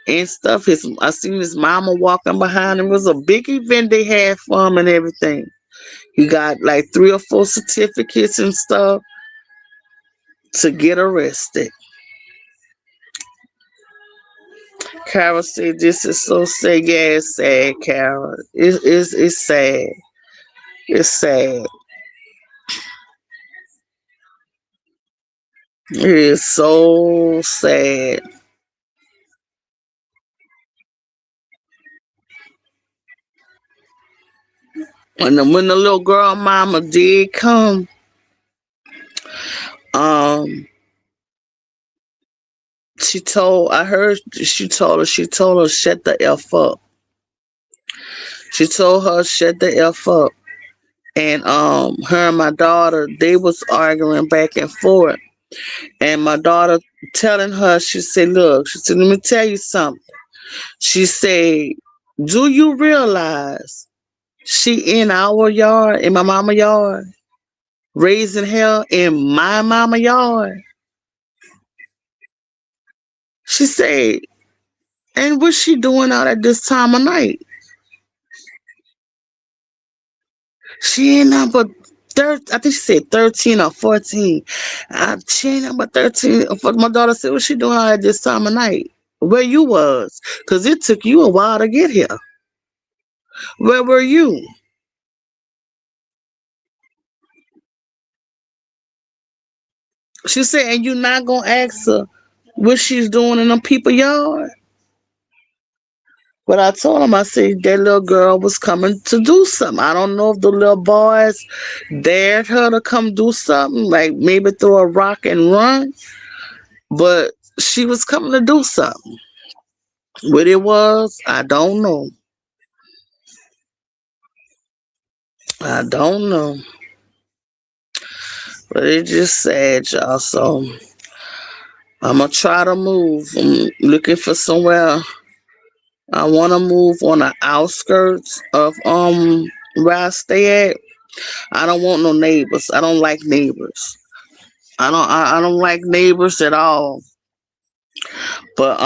and stuff. I seen his mama walking behind him. It was a big event they had for him and everything. He got like 3 or 4 certificates and stuff to get arrested. Carol said, "This is so sad." Yeah, it's sad, Carol. It's sad. It's sad. It is so sad. When the little girl mama did come, um, she told her shut the F up. She told her shut the F up. And her and my daughter, they was arguing back and forth. And my daughter telling her, she said, look, she said, let me tell you something. She said, do you realize she in our yard, in my mama yard, raising hell in my mama yard? She said, and what's she doing out at this time of night? She ain't number 13, I think she said 13 or 14. She ain't number 13. My daughter said, what she doing out at this time of night? Where you was? Because it took you a while to get here. Where were you? She said, and you not going to ask her what she's doing in them people yard? But I told him, I said, that little girl was coming to do something. I don't know if the little boys dared her to come do something, like maybe throw a rock and run, but she was coming to do something. What it was, I don't know. I don't know. But it's just sad, y'all. So I'm going to try to move. I'm looking for somewhere. I want to move on the outskirts of where I stay at. I don't want no neighbors. I don't like neighbors. I don't like neighbors at all. But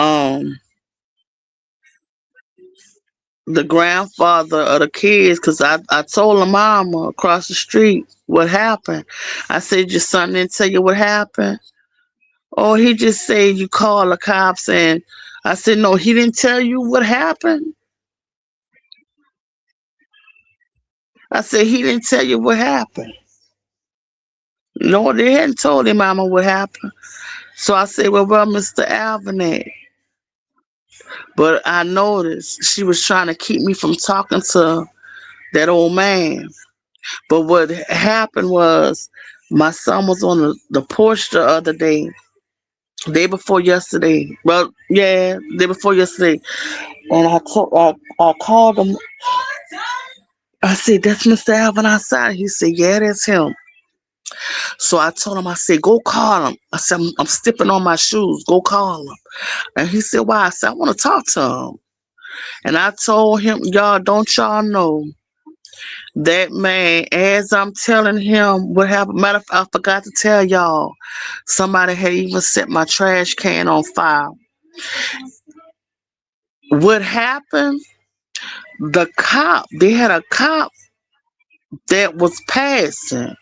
the grandfather of the kids, because I told the mama across the street what happened. I said, your son didn't tell you what happened? Oh, he just said you call the cops. And I said, no, he didn't tell you what happened. I said, he didn't tell you what happened. No, they hadn't told him mama what happened. So I said, well, Mr. Alvanet. But I noticed she was trying to keep me from talking to that old man. But what happened was my son was on the porch the other day before yesterday. Well, yeah, day before yesterday. And I called him. I said, that's Mr. Alvin outside. He said, yeah, that's him. So I told him, I said, go call him. I said, I'm stepping on my shoes. Go call him. And he said, why? I said, I want to talk to him. And I told him, y'all, don't y'all know that man, as I'm telling him what happened, matter of fact, I forgot to tell y'all, somebody had even set my trash can on fire. What happened? They had a cop that was passing.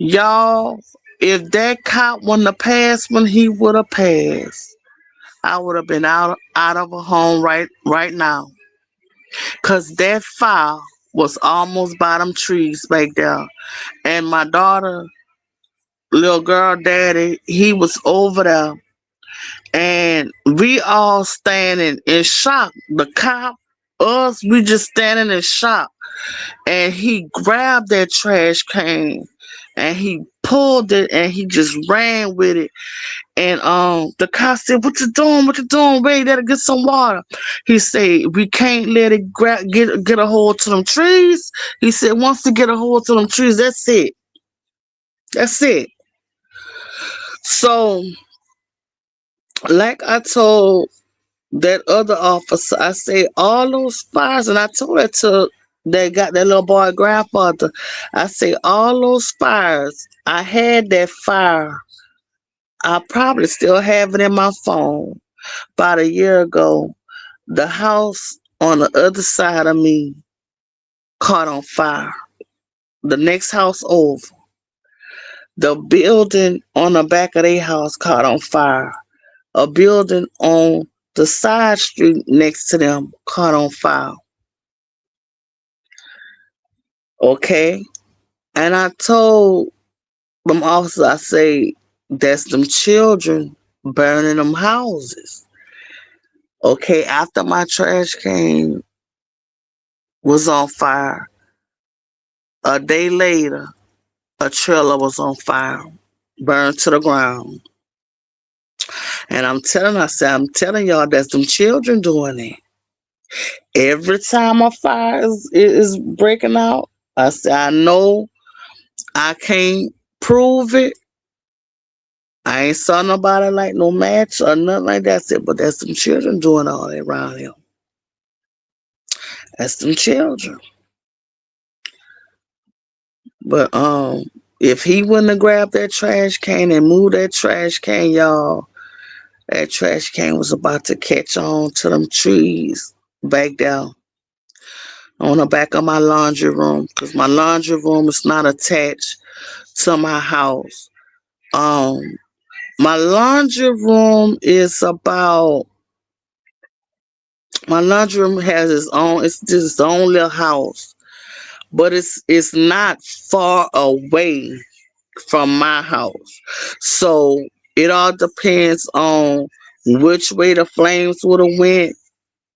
Y'all, if that cop wouldn't have passed when he would have passed, I would have been out of a home right now. Cause that fire was almost by them trees back there. And my daughter, little girl daddy, he was over there. And we all standing in shock. The cop, us, we just standing in shock. And he grabbed that trash can and he pulled it and he just ran with it. And the cop said, what you doing? What you doing? Ray, let it get some water. He said, we can't let it get a hold to them trees. He said, once they get a hold to them trees, that's it. That's it. So, like I told that other officer, I say all those fires, and I told that to that little boy grandfather. I say all those fires. I had that fire. I probably still have it in my phone. About a year ago, the house on the other side of me caught on fire. the next house over, the building on the back of their house caught on fire. A building on the side street next to them caught on fire. Okay? And I told them officers, I say, that's them children burning them houses. Okay, after my trash can was on fire, a day later, a trailer was on fire, burned to the ground. And I'm telling y'all that's them children doing it. Every time a fire is breaking out, I say, I know I can't prove it. I ain't saw nobody like no match or nothing like that. I said, but that's them children doing all that around here. That's them children. But if he wouldn't have grabbed that trash can and moved that trash can, y'all, that trash can was about to catch on to them trees back down on the back of my laundry room, because my laundry room is not attached to my house. Um, my laundry room is about my laundry room has its own. It's just its own little house, but it's not far away from my house. So it all depends on which way the flames would have went.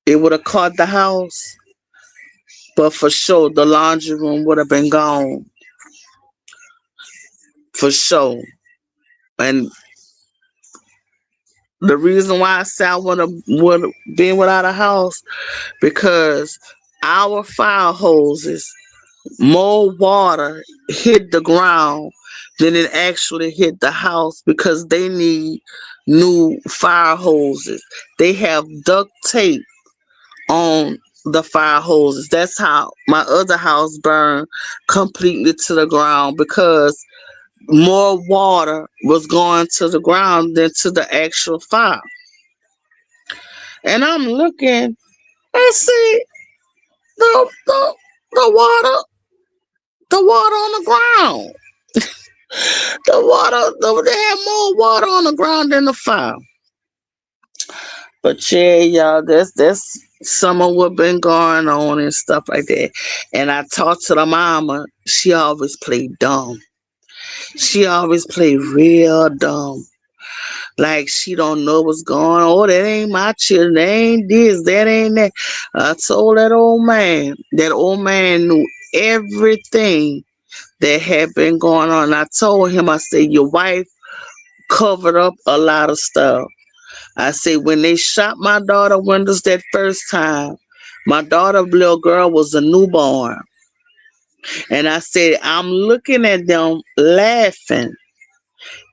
It would have caught the house, but for sure the laundry room would have been gone for sure. And the reason why I said I would have been without a house because our fire hoses, more water hit the ground than it actually hit the house because they need new fire hoses. They have duct tape on the fire hoses. That's how my other house burned completely to the ground because more water was going to the ground than to the actual fire. And I'm looking, I see the the water the water on the ground. They had more water on the ground than the fire. But yeah, y'all, that's some of what been going on and stuff like that. And I talked to the mama. She always played dumb. She always played real dumb. Like she don't know what's going on. Oh, that ain't my children. That ain't this. That ain't that. I told that old man. That old man knew everything that had been going on. I told him, I said, your wife covered up a lot of stuff. I said, when they shot my daughter windows that first time, my daughter, little girl, was a newborn. And I said, I'm looking at them laughing.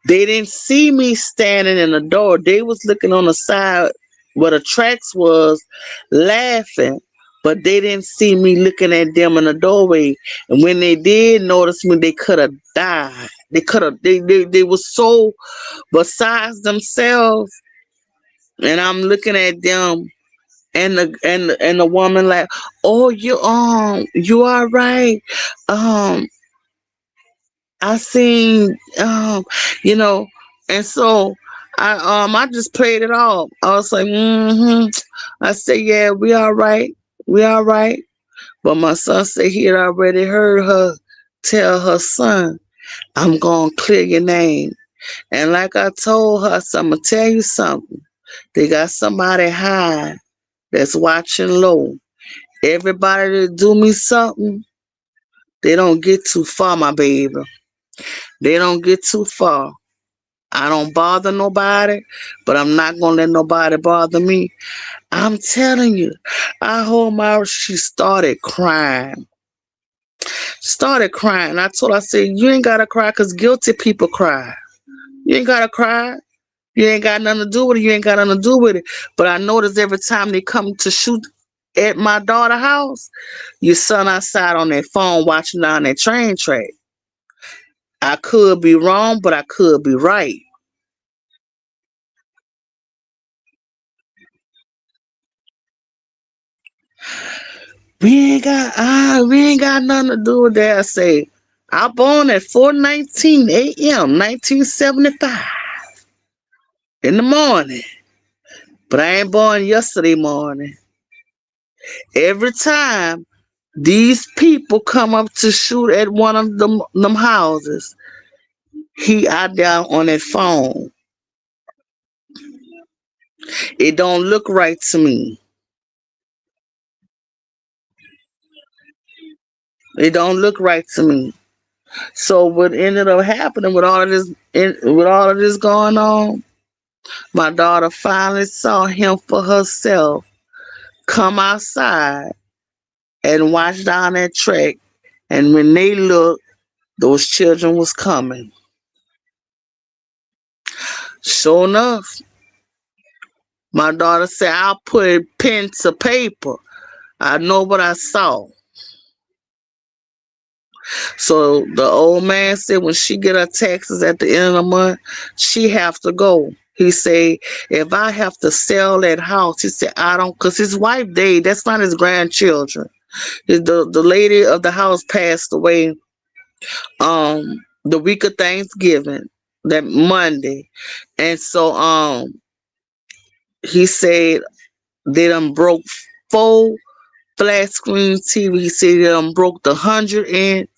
They didn't see me standing in the door. They was looking on the side where the tracks was laughing. But they didn't see me looking at them in the doorway. And when they did notice me, they could have died. They were so besides themselves. And I'm looking at them and the woman like, oh, you all right. Um I seen you know, and so I just played it off. I was like, I said, yeah, we all right. We all right. But my son said he had already heard her tell her son, I'm gonna clear your name. And like I told her, so I'm gonna tell you something. They got somebody high that's watching low. Everybody that do me something, they don't get too far, my baby. They don't get too far. I don't bother nobody, but I'm not gonna let nobody bother me. I'm telling you, I hold my. She started crying. Started crying. I told her, I said, you ain't gotta cry, cause guilty people cry. You ain't gotta cry. You ain't got nothing to do with it. You ain't got nothing to do with it. But I notice every time they come to shoot at my daughter's house, your son outside on their phone watching down that train track. I could be wrong, but I could be right. We ain't got nothing to do with that. I say, I born at 4:19 a.m. 1975 in the morning, but I ain't born yesterday morning. Every time these people come up to shoot at one of them houses, he out there on that phone. It don't look right to me. It don't look right to me. So what ended up happening with all of this, with all of this going on, my daughter finally saw him for herself come outside and watch down that track. And when they looked, those children was coming. Sure enough, my daughter said, I'll put pen to paper. I know what I saw. So the old man said when she get her taxes at the end of the month, she have to go. He say, if I have to sell that house, he said, I don't, because his wife died. That's not his grandchildren. The lady of the house passed away the week of Thanksgiving, that Monday. And so he said they done broke 4 flat screen TV. He said they done broke the 100-inch,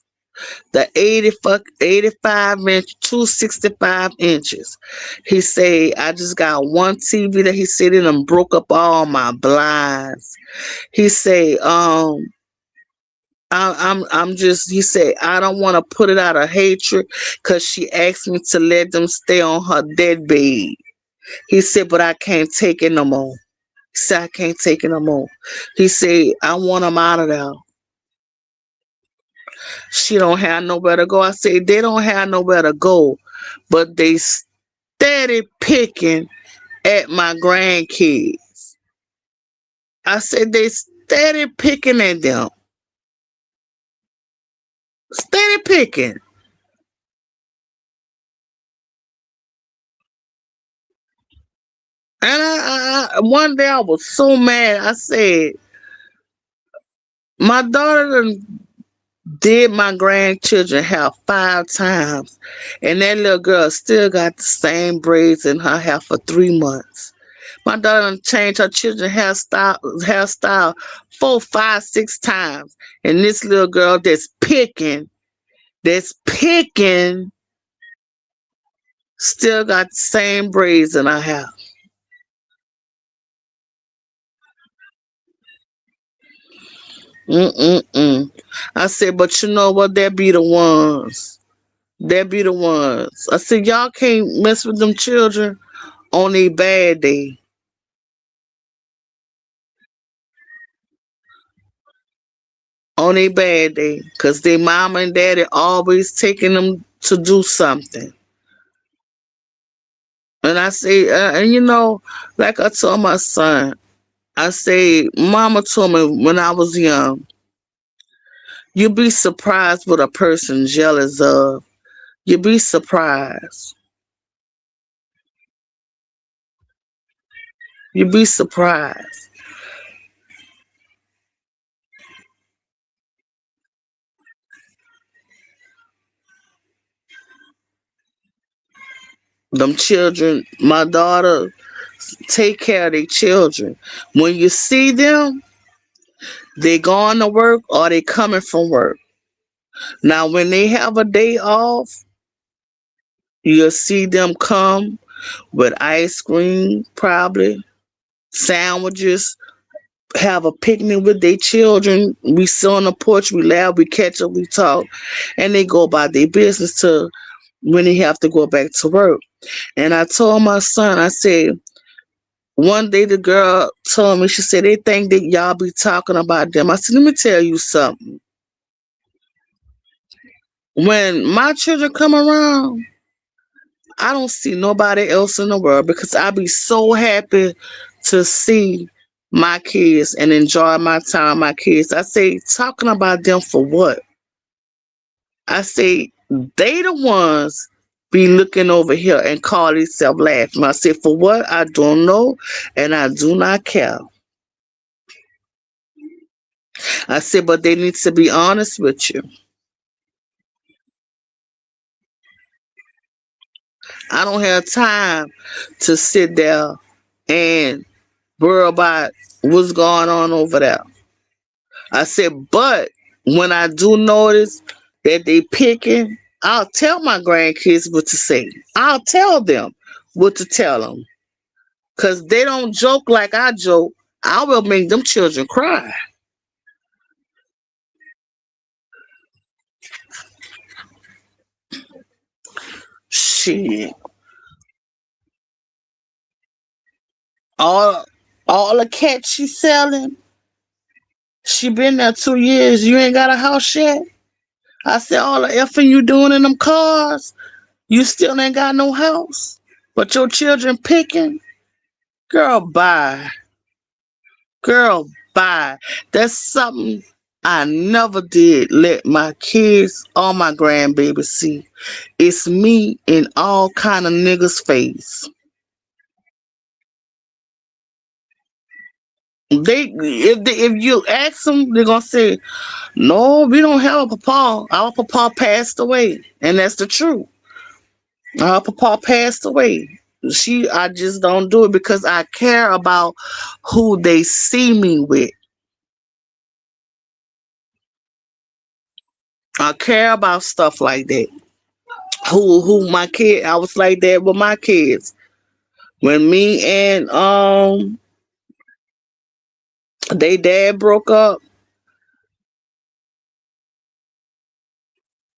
the 85 inch, 265 inches. He said, I just got one TV that he said it done broke up all my blinds. He said, I'm just, he said, I don't want to put it out of hatred because she asked me to let them stay on her deadbed. He said, but I can't take it no more. He said, I can't take it no more. He said, I want them out of there. She don't have nowhere to go. I said, they don't have nowhere to go, but they steady picking at my grandkids. I said, they steady picking at them. Steady picking. And one day I was so mad. I said, my daughter done did my grandchildren hair 5 times, and that little girl still got the same braids in her hair for 3 months. My daughter done changed her children's hairstyle 4, 5, 6 times, and this little girl that's picking, still got the same braids in her hair. Mm-mm-mm. I said, but you know what? They be the ones. They be the ones. I said, y'all can't mess with them children on a bad day. On a bad day. Because their mama and daddy always taking them to do something. And I say, and like I told my son, I say, mama told me when I was young, you be surprised what a person jealous of. You be surprised. You be surprised. Them children, my daughter, take care of their children. When you see them, they going to work or they coming from work. Now, when they have a day off, you'll see them come with ice cream, probably sandwiches, have a picnic with their children. We sit on the porch, we laugh, we catch up, we talk, and they go about their business till when they have to go back to work. And I told my son, I said, one day the girl told me, she said, they think that y'all be talking about them. I said, let me tell you something. When my children come around, I don't see nobody else in the world because I be so happy to see my kids and enjoy my time with my kids. I say, talking about them for what? I say, they the ones be looking over here and call themselves laughing. I say, for what? I don't know, and I do not care. I said, but they need to be honest with you. I don't have time to sit there and worry about what's going on over there. I said, but when I do notice that they picking, I'll tell my grandkids what to say. I'll tell them what to tell them. Because they don't joke like I joke. I will make them children cry. Shit. All, all the cats she selling, she been there 2 years. You ain't got a house yet? I said, all the effing you doing in them cars, you still ain't got no house. But your children picking? Girl, bye. Girl, bye. That's something I never did let my kids or my grandbabies see. It's me in all kind of niggas' face. If you ask them, they're gonna say, "No, we don't have a papa. Our papa passed away," and that's the truth. Our papa passed away. I just don't do it because I care about who they see me with. I care about stuff like that. Who my kid? I was like that with my kids. When me and they dad broke up,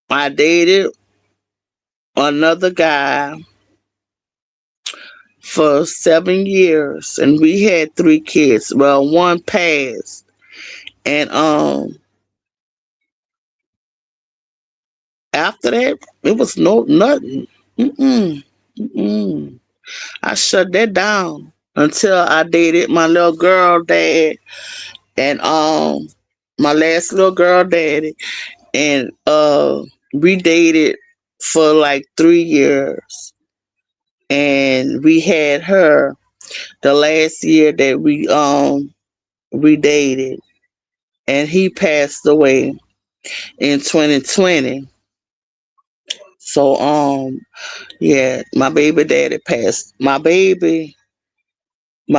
I dated another guy for 7 years, and we had 3 kids. Well, one passed, and after that, it was nothing. Mm-mm, mm-mm. I shut that down until I dated my little girl dad, and my last little girl daddy, and we dated for like 3 years, and we had her the last year that we dated, and he passed away in 2020. So yeah, my baby daddy passed. My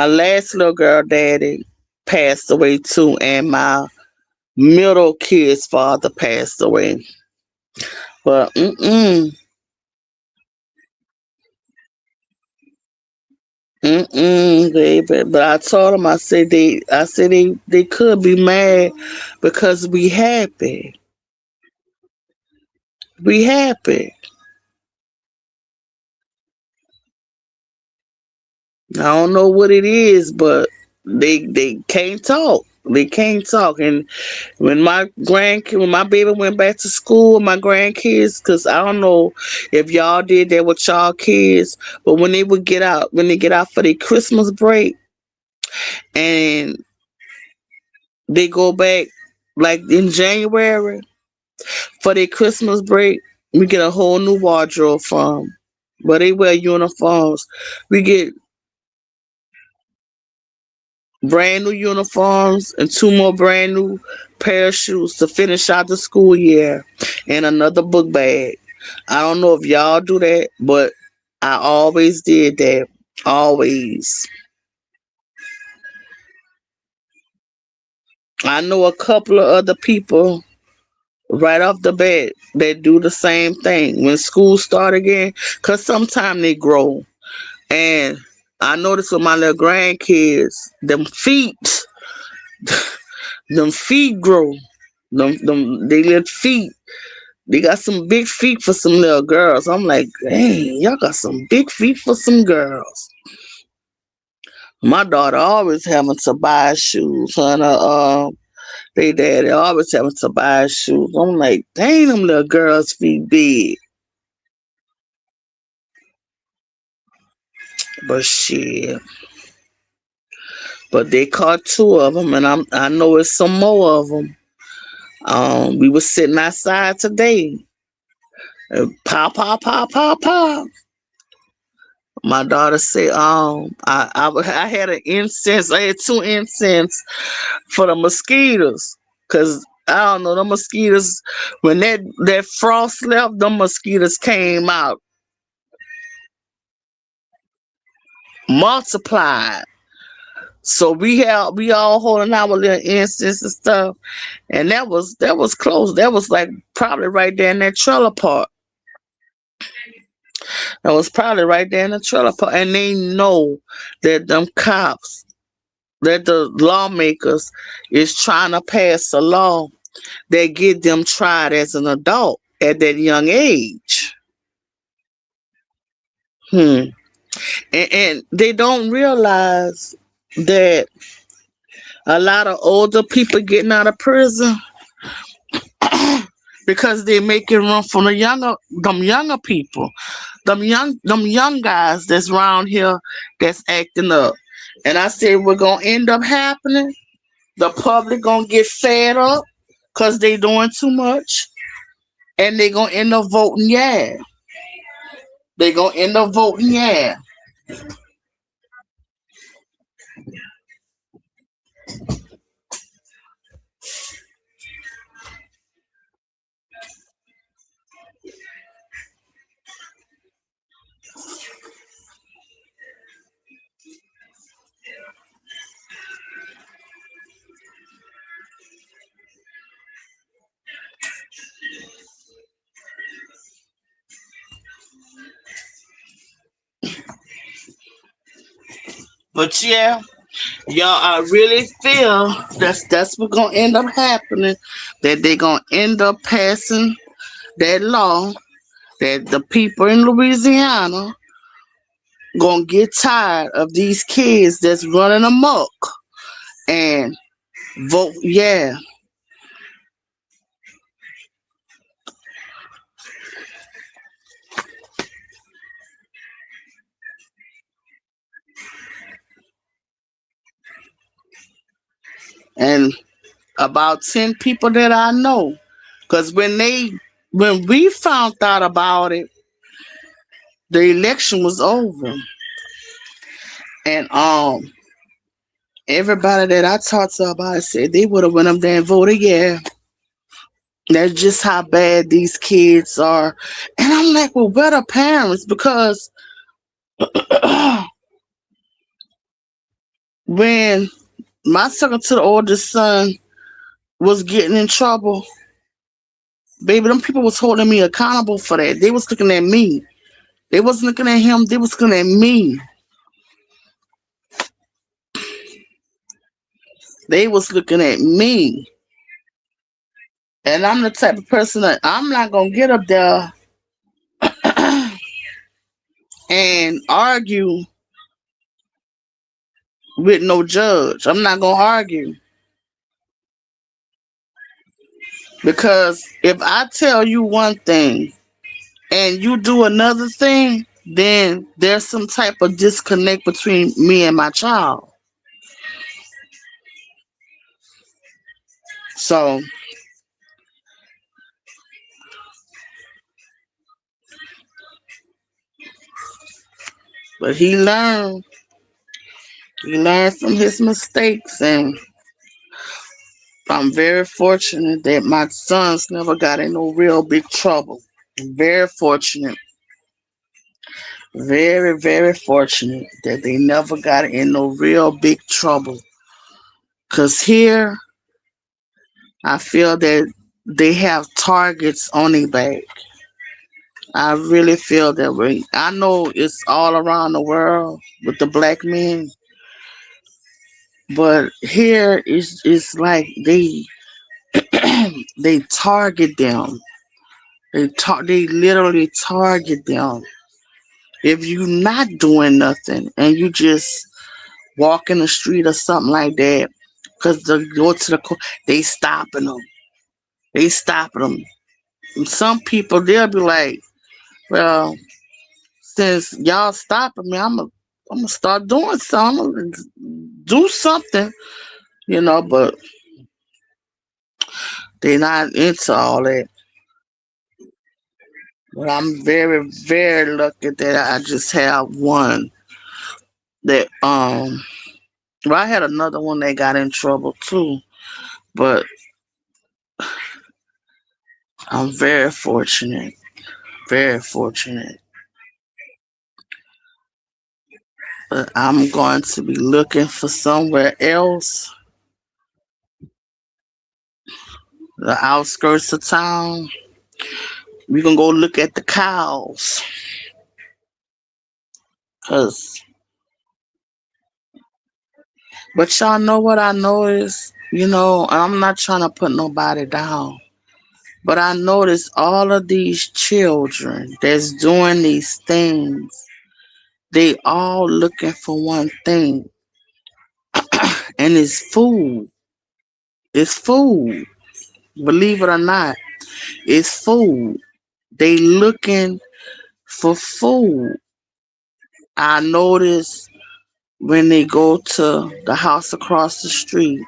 last little girl daddy passed away too, and my middle kid's father passed away. But baby. But I told him, I said they could be mad because we happy. We happy. I don't know what it is, but they can't talk. They can't talk. And when my baby went back to school, my grandkids, because I don't know if y'all did that with y'all kids, but when they get out for their Christmas break, and they go back like in January for their Christmas break, we get a whole new wardrobe from. But they wear uniforms. We get brand new uniforms and two more brand new pair of shoes to finish out the school year, and another book bag. I don't know if y'all do that, but I always did that. Always. I know a couple of other people right off the bat that do the same thing when school start again, because sometimes they grow. And I noticed with my little grandkids, them feet grow. They little feet. They got some big feet for some little girls. I'm like, dang, y'all got some big feet for some girls. My daughter always having to buy shoes. Her and they daddy always having to buy shoes. I'm like, dang, them little girls' feet big. But shit. But they caught two of them, and I know it's some more of them. We was sitting outside today. Pow, pow, pow, pow, pow. My daughter said, I had an incense. I had two incense for the mosquitoes, cause I don't know the mosquitoes. When that frost left, the mosquitoes came out. multiplied. So we all holding our little incense and stuff, and that was close. That was like probably right there in that trailer park. That was probably right there in the trailer park, and they know that them cops, that the lawmakers is trying to pass a law that get them tried as an adult at that young age. Hmm. And they don't realize that a lot of older people getting out of prison because they making room for them younger people, them young guys that's around here that's acting up. And I said we're gonna end up happening. The public gonna get fed up because they doing too much, and they gonna end up voting yeah. They gonna end up voting yeah. But yeah, y'all, I really feel that's what gonna end up happening. That they gonna end up passing that law that the people in Louisiana gonna get tired of these kids that's running amok and vote yeah. And about 10 people that I know, because when we found out about it, the election was over, and everybody that I talked to about it said they would have went up there and voted yeah. That's just how bad these kids are. And I'm like, well, where the parents? Because when my second to the oldest son was getting in trouble, baby, them people was holding me accountable for that. They was looking at me. They wasn't looking at him. They was looking at me. They was looking at me. And I'm the type of person that I'm not gonna get up there and argue with no judge. I'm not gonna argue because if I tell you one thing and you do another thing, then there's some type of disconnect between me and my child. So, but he learned from his mistakes, and I'm very fortunate that my sons never got in no real big trouble. Very fortunate, very, very fortunate that they never got in no real big trouble. Cause here, I feel that they have targets on their back. I really feel that way. I know it's all around the world with the black men, but here it's like they target them. They literally target them. If you not doing nothing and you just walk in the street or something like that, because they go to the court, they stopping them. They stopping them. And some people they'll be like, well, since y'all stopping me, I'm gonna start doing something. I'm gonna do something, but they not into all that. But I'm very, very lucky that I just have one that well, I had another one that got in trouble too, but I'm very fortunate, very fortunate. But I'm going to be looking for somewhere else, the outskirts of town. We can go look at the cows. Cause, but y'all know what I noticed? I'm not trying to put nobody down. But I noticed all of these children that's doing these things, they all looking for one thing, and it's food. It's food. Believe it or not, it's food. They looking for food. I notice when they go to the house across the street,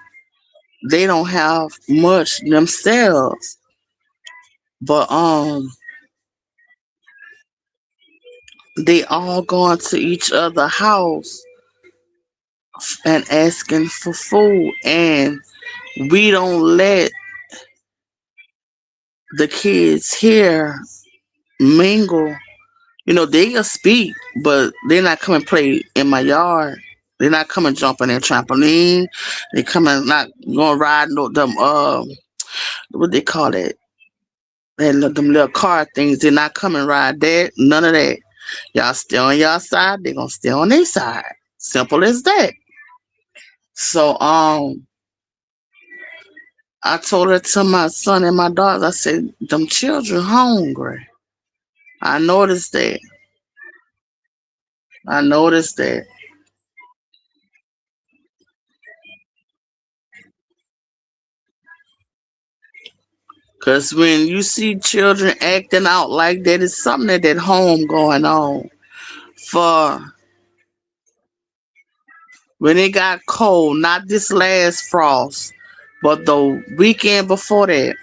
they don't have much themselves, but they all going to each other house and asking for food, and we don't let the kids here mingle. They'll speak, but they're not coming play in my yard. They're not coming jumping in trampoline. They coming not going ride no them what they call it, them little car things. They're not coming ride that. None of that. Y'all stay on y'all side. They gonna stay on their side. Simple as that. So I told her to my son and my daughters. I said, them children hungry. I noticed that. I noticed that. Cause when you see children acting out like that, it's something at that home going on. For when it got cold, not this last frost, but the weekend before that,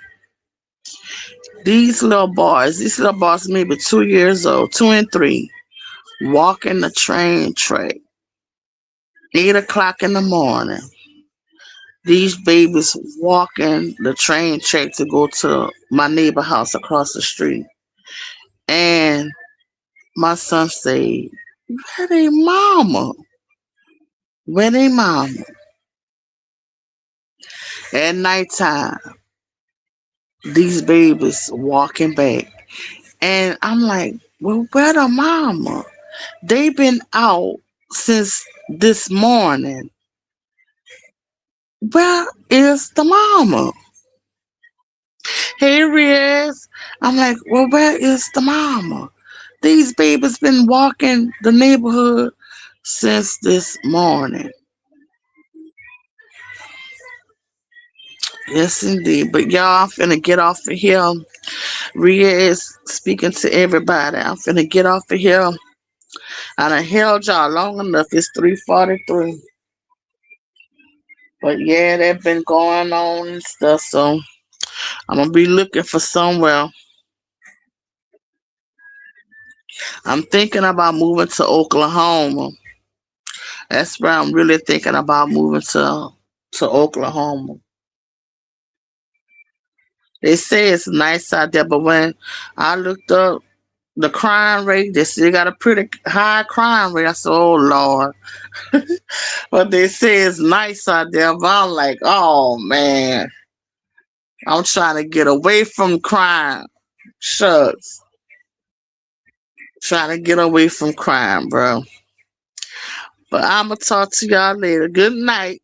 these little boys maybe 2 years old, 2 and 3, walking the train track, 8 o'clock in the morning. These babies walking the train track to go to my neighbor house across the street. And my son said, where they mama? Where they mama? At nighttime, these babies walking back. And I'm like, well, where the mama? They been out since this morning. Where is the mama? Here he is. I'm like, well, where is the mama? These babies been walking the neighborhood since this morning. Yes, indeed. But y'all, I'm finna get off of here. Rhea is speaking to everybody. I'm finna get off of here. I done held y'all long enough. It's 3:43. But yeah, that been going on and stuff. So I'm gonna be looking for somewhere. I'm thinking about moving to Oklahoma. That's where I'm really thinking about moving to Oklahoma. They say it's nice out there, but when I looked up the crime rate, they still got a pretty high crime rate. I said, oh Lord. But they say it's nice out there, but I'm like, oh man, I'm trying to get away from crime. Shucks. Trying to get away from crime, bro. But I'm going to talk to y'all later. Good night.